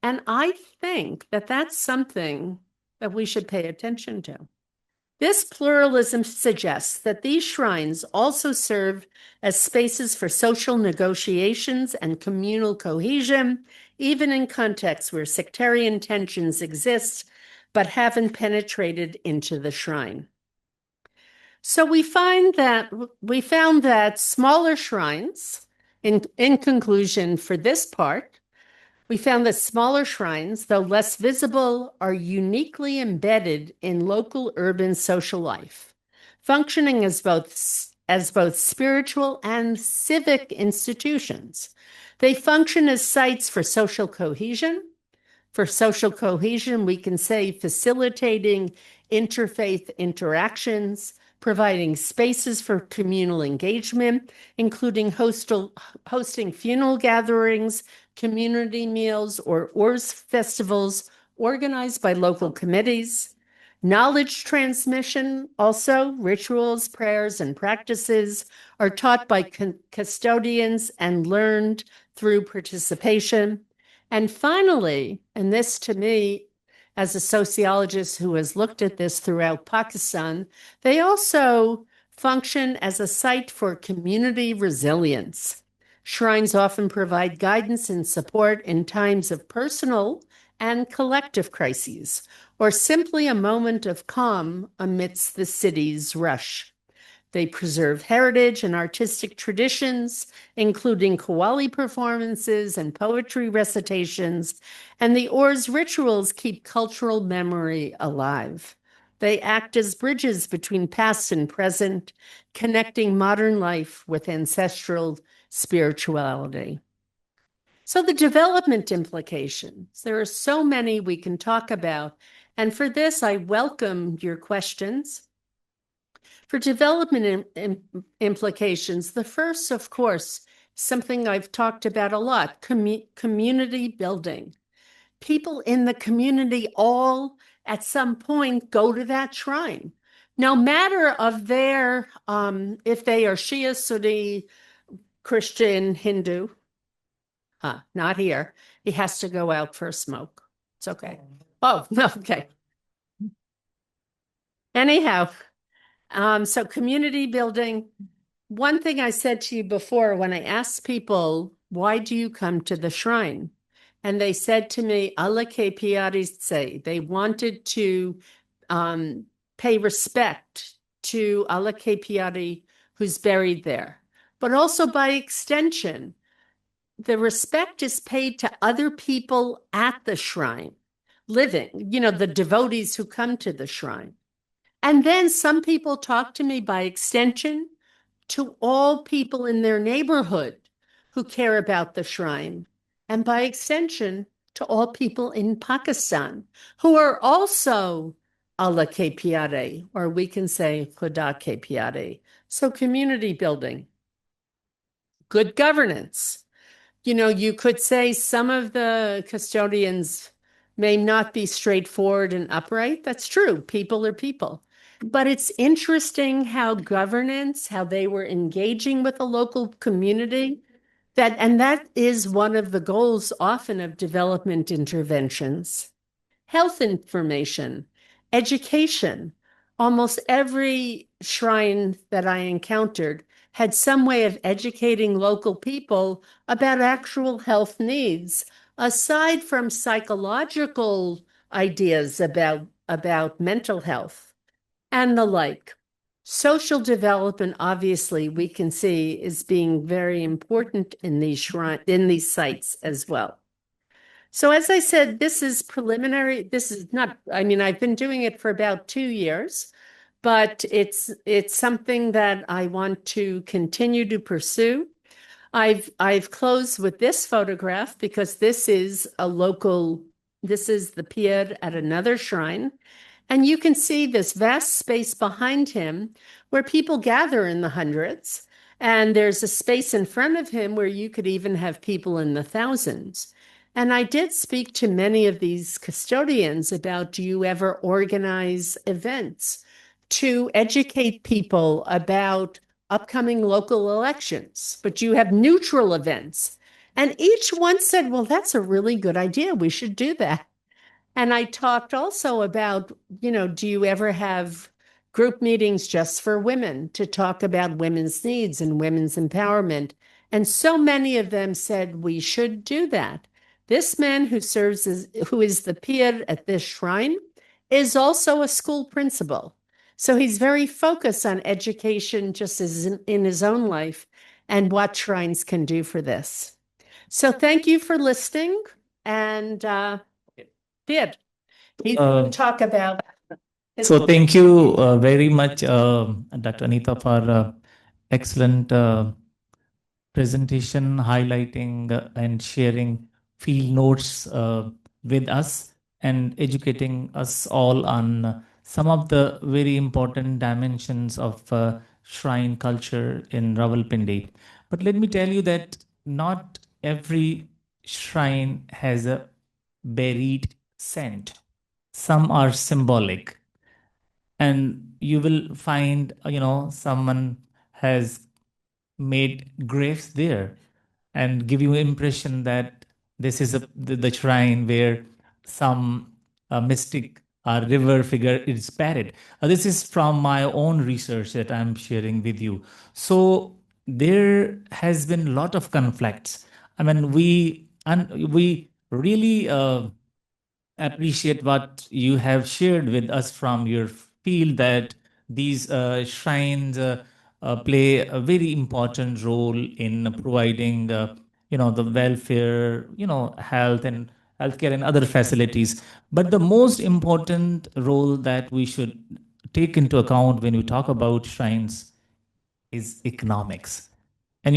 And I think that that's something that we should pay attention to. This pluralism suggests that these shrines also serve as spaces for social negotiations and communal cohesion, even in contexts where sectarian tensions exist but haven't penetrated into the shrine. So we found that smaller shrines, in conclusion for this part, we found that smaller shrines, though less visible, are uniquely embedded in local urban social life, functioning as both spiritual and civic institutions. They function as sites for social cohesion. For social cohesion, we can say facilitating interfaith interactions, providing spaces for communal engagement, including hosting funeral gatherings, community meals, or Urs festivals organized by local committees. Knowledge transmission, also rituals, prayers, and practices are taught by custodians and learned through participation. And finally, and this to me, as a sociologist who has looked at this throughout Pakistan, they also function as a site for community resilience. Shrines often provide guidance and support in times of personal and collective crises, or simply a moment of calm amidst the city's rush. They preserve heritage and artistic traditions, including qawwali performances and poetry recitations, and the Or's rituals keep cultural memory alive. They act as bridges between past and present, connecting modern life with ancestral spirituality. So the development implications, there are so many we can talk about. And for this, I welcome your questions. For development implications, the first, of course, something I've talked about a lot, community building. People in the community all at some point go to that shrine. No matter of their, if they are Shia, Sunni, Christian, Hindu, not here. He has to go out for a smoke. It's okay. Oh, okay. Anyhow, so community building. One thing I said to you before when I asked people, why do you come to the shrine? And they said to me, Allah ke pyari se. They wanted to pay respect to Allah ke pyari who's buried there. But also by extension, the respect is paid to other people at the shrine, living, the devotees who come to the shrine. And then some people talk to me by extension to all people in their neighborhood who care about the shrine. and by extension, to all people in Pakistan who are also Allah ke pyare, or we can say Khuda ke pyare. So community building, good governance. You know, you could say some of the custodians may not be straightforward and upright. That's true. People are people. But it's interesting how governance, how they were engaging with the local community, and that is one of the goals often of development interventions. Health information, education. Almost every shrine that I encountered had some way of educating local people about actual health needs, aside from psychological ideas about mental health and the like. Social development, obviously, we can see is being very important in these sites as well. So as I said, this is preliminary. This is not, I mean, I've been doing it for about 2 years, but it's something that I want to continue to pursue. I've closed with this photograph because this is the pier at another shrine. And you can see this vast space behind him where people gather in the hundreds. And there's a space in front of him where you could even have people in the thousands. And I did speak to many of these custodians about, do you ever organize events to educate people about upcoming local elections? But you have neutral events. And each one said, well, that's a really good idea. We should do that. And I talked also about, do you ever have group meetings just for women to talk about women's needs and women's empowerment? And so many of them said we should do that. This man who is the pir at this shrine is also a school principal. So he's very focused on education just as in his own life and what shrines can do for this. So thank you for listening. And He's going to talk about. So thank you very much, Dr. Anita, for excellent presentation, highlighting and sharing field notes with us and educating us all on some of the very important dimensions of shrine culture in Rawalpindi. But let me tell you that not every shrine has a buried scent. Some are symbolic, and you will find, someone has made graves there and give you impression that this is the shrine where some mystic river figure is buried. This is from my own research that I'm sharing with you. So there has been a lot of conflicts. I mean, we really appreciate what you have shared with us from your field, that these shrines play a very important role in providing the welfare, health and healthcare and other facilities. But the most important role that we should take into account when we talk about shrines is economics. And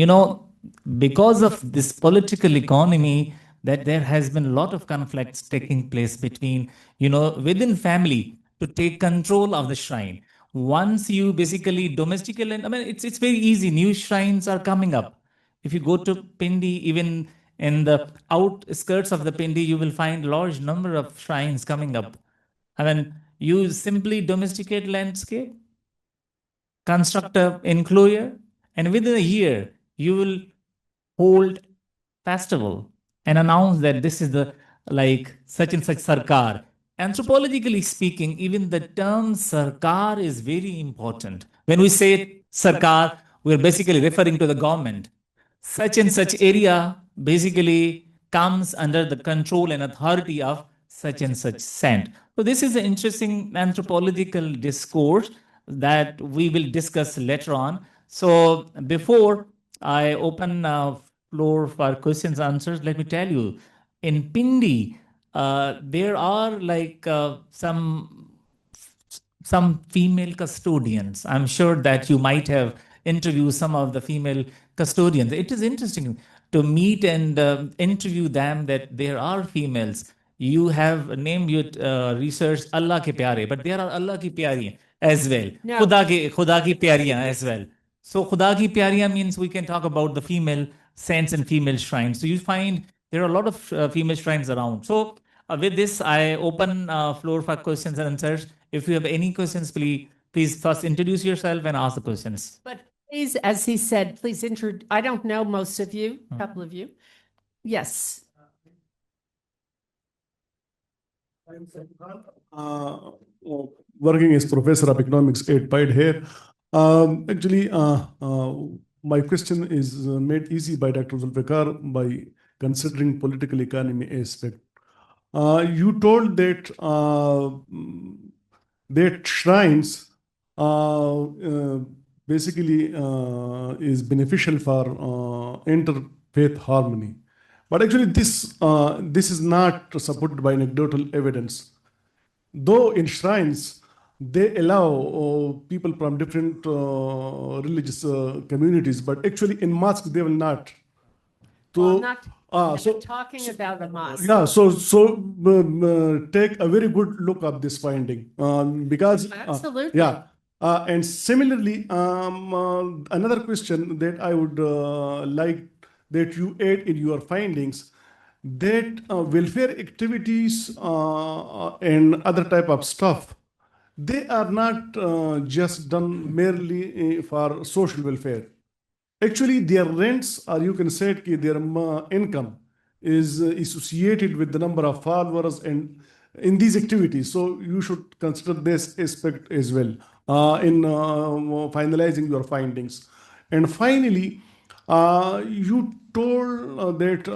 because of this political economy, that there has been a lot of conflicts taking place between, within family to take control of the shrine. Once you basically domesticate, I mean, it's very easy. New shrines are coming up. If you go to Pindi, even in the outskirts of the Pindi, you will find large number of shrines coming up. I mean, you simply domesticate landscape, construct a enclosure, and within a year, you will hold festival and announce that this is the like such and such sarkar. Anthropologically speaking, even the term sarkar is very important. When we say sarkar, we're basically referring to the government. Such and such area basically comes under the control and authority of such and such saint. So this is an interesting anthropological discourse that we will discuss later on. So before I open floor for questions answers, let me tell you, in Pindi, there are like some female custodians. I'm sure that you might have interviewed some of the female custodians. It is interesting. to meet and interview them that there are females. You have named your research Allah ke pyare, but there are Allah ki pyariyan as well. No. Khuda ki pyariyan as well. So Khuda ki pyariyan means we can talk about the female saints and female shrines. So you find there are a lot of female shrines around. So with this, I open floor for questions and answers. If you have any questions, please first introduce yourself and ask the questions. But please, as he said, please I don't know most of you, a couple of you. Yes. Working as professor of economics at PIDE here. Actually, my question is made easy by Dr. Zulfikar by considering political economy aspect. You told that that shrines basically is beneficial for interfaith harmony. But actually, this is not supported by anecdotal evidence. Though in shrines, they allow people from different religious communities, but actually in mosques, they will not. Well, I'm not talking about a mosque. Yeah, so take a very good look at this finding because Absolutely. yeah, and similarly, another question that I would like that you add in your findings, that welfare activities and other type of stuff, they are not just done merely for social welfare. Actually, their rents, or you can say their income, is associated with the number of followers and in these activities. So you should consider this aspect as well in finalizing your findings. And finally, you told that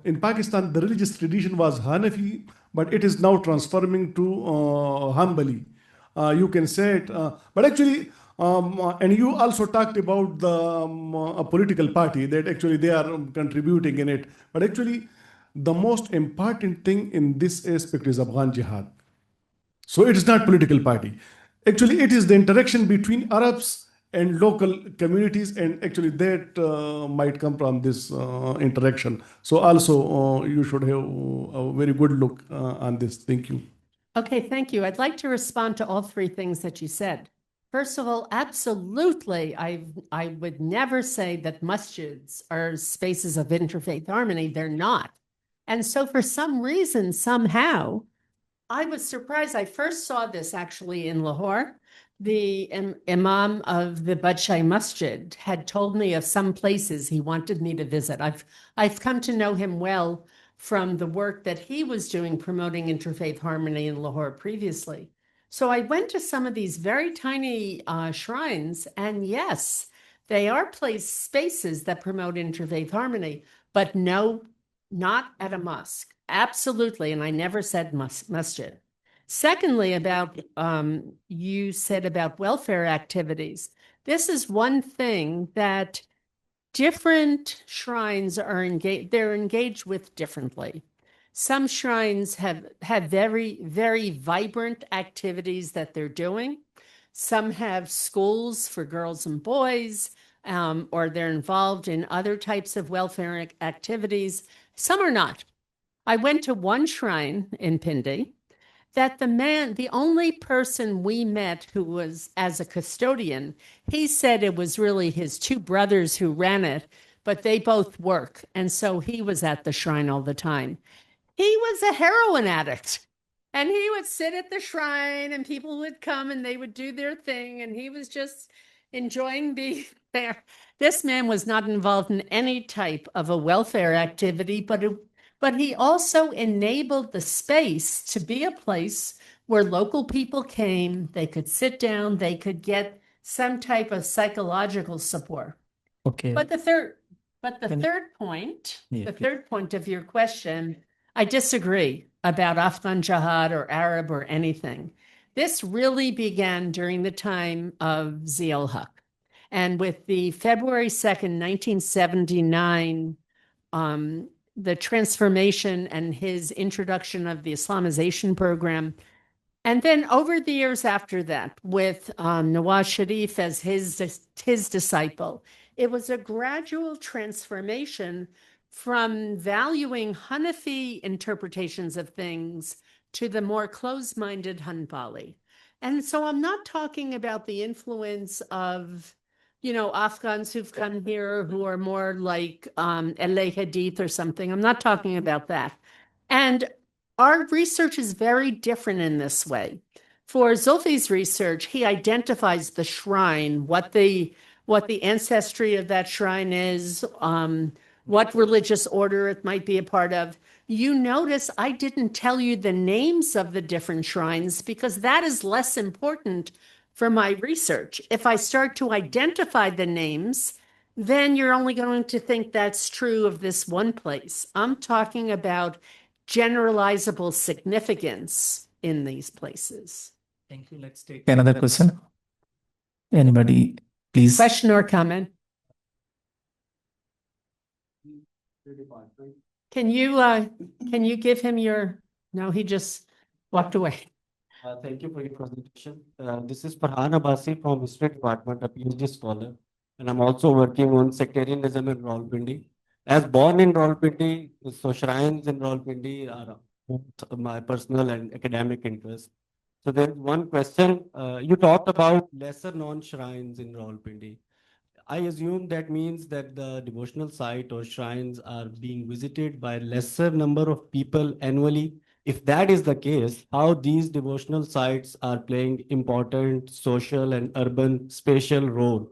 in Pakistan, the religious tradition was Hanafi, but it is now transforming to Hanbali. You can say it, but actually, and you also talked about a political party that actually they are contributing in it. But actually, the most important thing in this aspect is Afghan Jihad. So it is not political party. Actually, it is the interaction between Arabs and local communities, and actually that might come from this interaction. So also you should have a very good look on this. Thank you. Okay, thank you. I'd like to respond to all three things that you said. First of all, absolutely, I would never say that masjids are spaces of interfaith harmony. They're not. And so for some reason, somehow, I was surprised. I first saw this actually in Lahore. The imam of the Badshah Masjid had told me of some places he wanted me to visit. I've come to know him well from the work that he was doing promoting interfaith harmony in Lahore previously. So I went to some of these very tiny shrines, and yes, they are spaces that promote interfaith harmony, but no, not at a mosque. Absolutely, and I never said masjid. Secondly, about you said about welfare activities. This is one thing that different shrines are engaged. They're engaged with differently. Some shrines have very, very vibrant activities that they're doing. Some have schools for girls and boys, or they're involved in other types of welfare activities. Some are not. I went to one shrine in Pindi that the only person we met who was as a custodian, he said it was really his two brothers who ran it, but they both work. And so he was at the shrine all the time. He was a heroin addict, and he would sit at the shrine and people would come and they would do their thing. And he was just enjoying being there. This man was not involved in any type of a welfare activity, but he also enabled the space to be a place where local people came, they could sit down, they could get some type of psychological support. Okay. But the third point of your question, I disagree about Afghan Jihad or Arab or anything. This really began during the time of Zia Haq. And with the February 2nd, 1979, the transformation and his introduction of the Islamization program. And then over the years after that, with Nawaz Sharif as his disciple, It was a gradual transformation from valuing Hanafi interpretations of things to the more closed-minded Hanbali. And so I'm not talking about the influence of, Afghans who've come here who are more like Eleh Hadith or something. I'm not talking about that. And our research is very different in this way. For Zulfi's research, he identifies the shrine, what the ancestry of that shrine is, what religious order it might be a part of. You notice I didn't tell you the names of the different shrines because that is less important for my research. If I start to identify the names, then you're only going to think that's true of this one place. I'm talking about generalizable significance in these places. Thank you. Let's take another question. Anybody, please? Question or comment? Can you give him your, no, he just walked away. Thank you for your presentation. This is Farhan Abbasi from History Department, a PhD scholar, and I'm also working on sectarianism in Rawalpindi. As born in Rawalpindi, so shrines in Rawalpindi are both my personal and academic interest. So there's one question. You talked about lesser known shrines in Rawalpindi. I assume that means that the devotional site or shrines are being visited by lesser number of people annually. If that is the case, how these devotional sites are playing important social and urban spatial role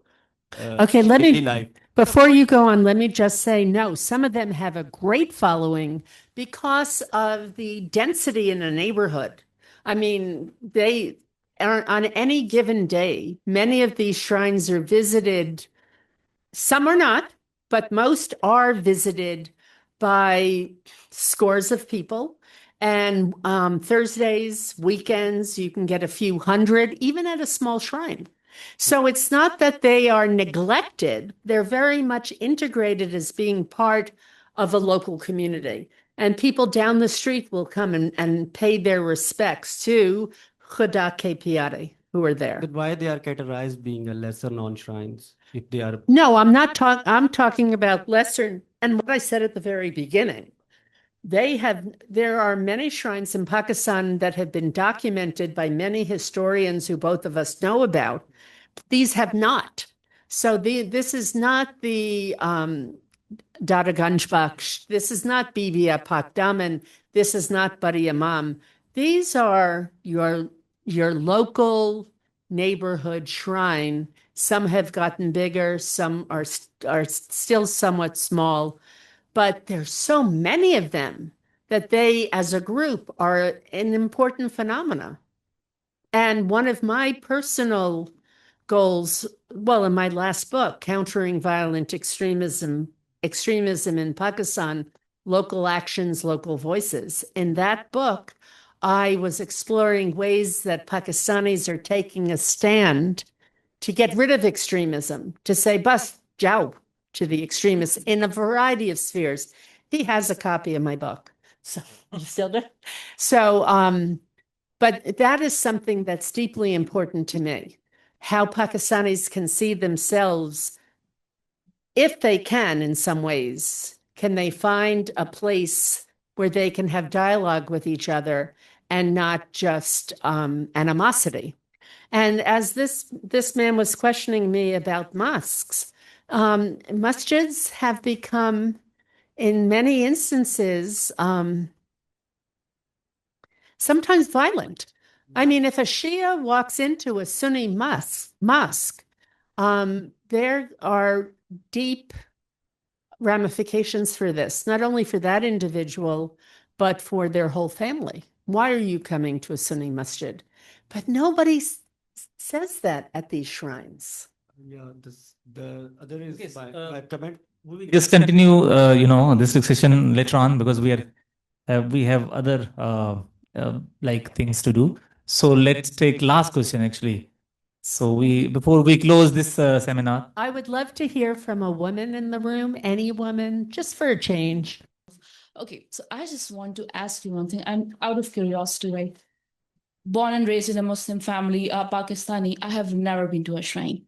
Okay, let daily me, life. before you go on, let me just say, no, some of them have a great following because of the density in a neighborhood. I mean, they are on any given day, many of these shrines are visited. Some are not, but most are visited by scores of people. And Thursdays, weekends, you can get a few hundred, even at a small shrine. So it's not that they are neglected. They're very much integrated as being part of a local community. And people down the street will come and pay their respects to Khuda ke Pyare, who are there. But why they are categorized being a lesser known shrines if they are No, I'm talking about lesser, and what I said at the very beginning. There are many shrines in Pakistan that have been documented by many historians who both of us know about. These have not. So this is not the Dada Ganj Baksh. This is not Bibia Pak Daman. This is not Badi Imam. These are your local neighborhood shrine. Some have gotten bigger. Some are still somewhat small. But there's so many of them that they, as a group, are an important phenomena. And one of my personal goals, well, in my last book, Countering Violent Extremism in Pakistan, Local Actions, Local Voices. In that book, I was exploring ways that Pakistanis are taking a stand to get rid of extremism, to say, bas, jao, to the extremists in a variety of spheres. He has a copy of my book. So you still do? So, but that is something that's deeply important to me. How Pakistanis can see themselves, if they can, in some ways, can they find a place where they can have dialogue with each other and not just animosity? And as this man was questioning me about mosques, masjids have become, in many instances, sometimes violent. I mean, if a Shia walks into a Sunni mosque, there are deep ramifications for this, not only for that individual, but for their whole family. Why are you coming to a Sunni masjid? But nobody says that at these shrines. Yeah, the other is Yes, my comment. We will just continue, this discussion later on because we have other like things to do. So let's take last question actually. So before we close this seminar. I would love to hear from a woman in the room, any woman, just for a change. Okay, so I just want to ask you one thing. I'm out of curiosity, right? Born and raised in a Muslim family, Pakistani, I have never been to a shrine.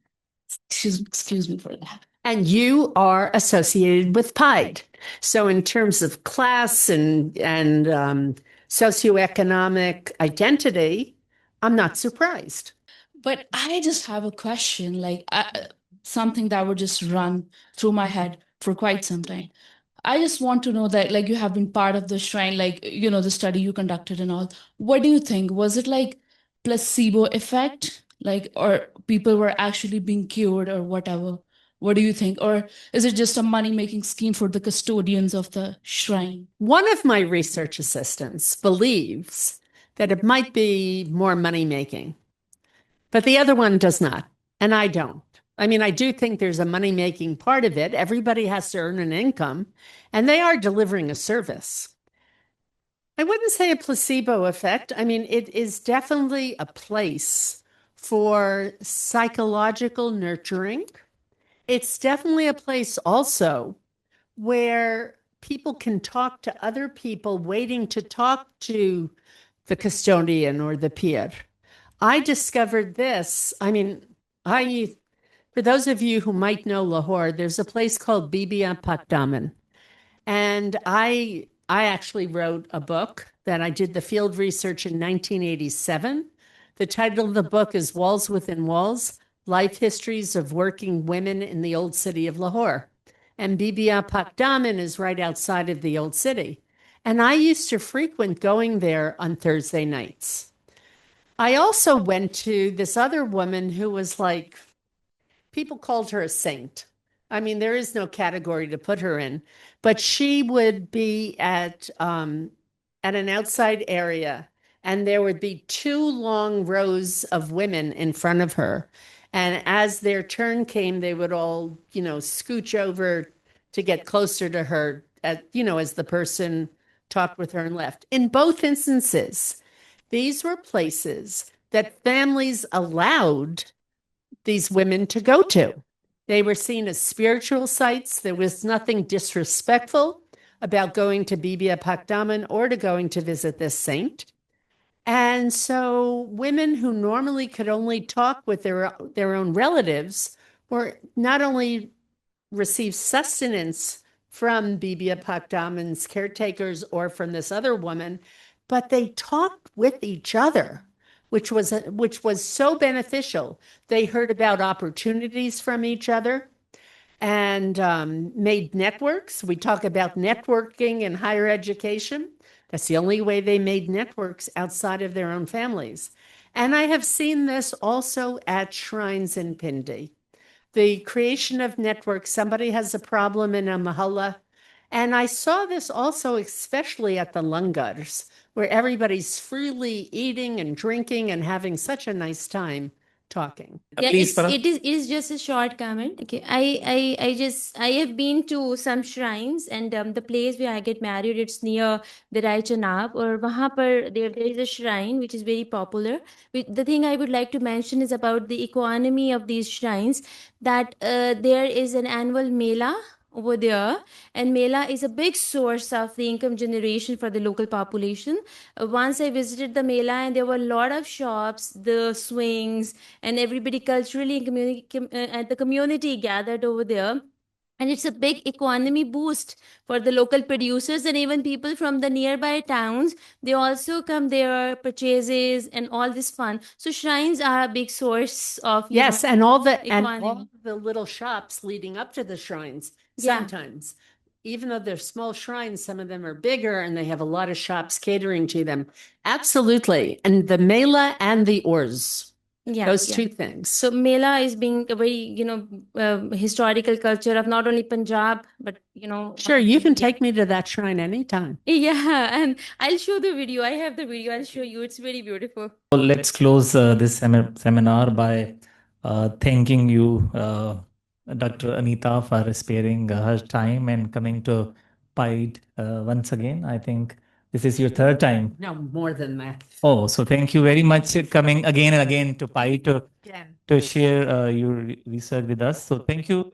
Excuse me for that. And you are associated with PIDE. So in terms of class and socioeconomic identity, I'm not surprised. But I just have a question, like something that would just run through my head for quite some time. I just want to know that, like, you have been part of the shrine, like, you know, the study you conducted and all. What do you think? Was it like placebo effect, like, or people were actually being cured or whatever? What do you think? Or is it just a money-making scheme for the custodians of the shrine? One of my research assistants believes that it might be more money making, but the other one does not. And I don't. I mean, I do think there's a money making part of it. Everybody has to earn an income, and they are delivering a service. I wouldn't say a placebo effect. I mean, it is definitely a place for psychological nurturing. It's definitely a place also where people can talk to other people waiting to talk to the custodian or the peer. I discovered this. I mean, for those of you who might know Lahore, there's a place called Bibia Pakdaman. And I actually wrote a book that I did the field research in 1987. The title of the book is Walls Within Walls, Life Histories of Working Women in the Old City of Lahore. And Bibia Pakdaman is right outside of the old city. And I used to frequent going there on Thursday nights. I also went to this other woman who was like, people called her a saint. I mean, there is no category to put her in, but she would be at an outside area, and there would be two long rows of women in front of her. And as their turn came, they would all, scooch over to get closer to her, as the person talked with her and left. In both instances, these were places that families allowed these women to go to. They were seen as spiritual sites. There was nothing disrespectful about going to Bibia Pakdaman or to going to visit this saint. And so women who normally could only talk with their own relatives were not only received sustenance from Bibia Pakdaman's caretakers or from this other woman, but they talked with each other, which was so beneficial. They heard about opportunities from each other and made networks. We talk about networking in higher education. That's the only way they made networks outside of their own families. And I have seen this also at shrines in Pindi. The creation of networks, somebody has a problem in a mahalla. And I saw this also especially at the langars, where everybody's freely eating and drinking and having such a nice time talking. Yeah, Please, Farah. it is just a short comment. Okay, I have been to some shrines, and the place where I get married, it's near the Rai Chanab, or wahan par there is a shrine which is very popular. The thing I would like to mention is about the economy of these shrines, that there is an annual mela over there, and mela is a big source of the income generation for the local population. Once I visited the mela, and there were a lot of shops, the swings, and everybody culturally at the community gathered over there. And it's a big economy boost for the local producers, and even people from the nearby towns, they also come there, purchases and all this fun. So shrines are a big source of Yes, and all the economy. little shops leading up to the shrines. Yeah. Sometimes, even though they're small shrines, some of them are bigger and they have a lot of shops catering to them. Absolutely. And the mela and the urs, those two things. So mela is being a very, historical culture of not only Punjab, but, Sure, you can take me to that shrine anytime. Yeah, and I'll show the video. I have the video. I'll show you. It's very beautiful. Well, let's close this seminar by thanking you, Dr. Anita, for sparing her time and coming to PIDE once again. I think this is your third time. No, more than that. Oh, so thank you very much coming again and again to PIDE Yeah. to share your research with us. So thank you.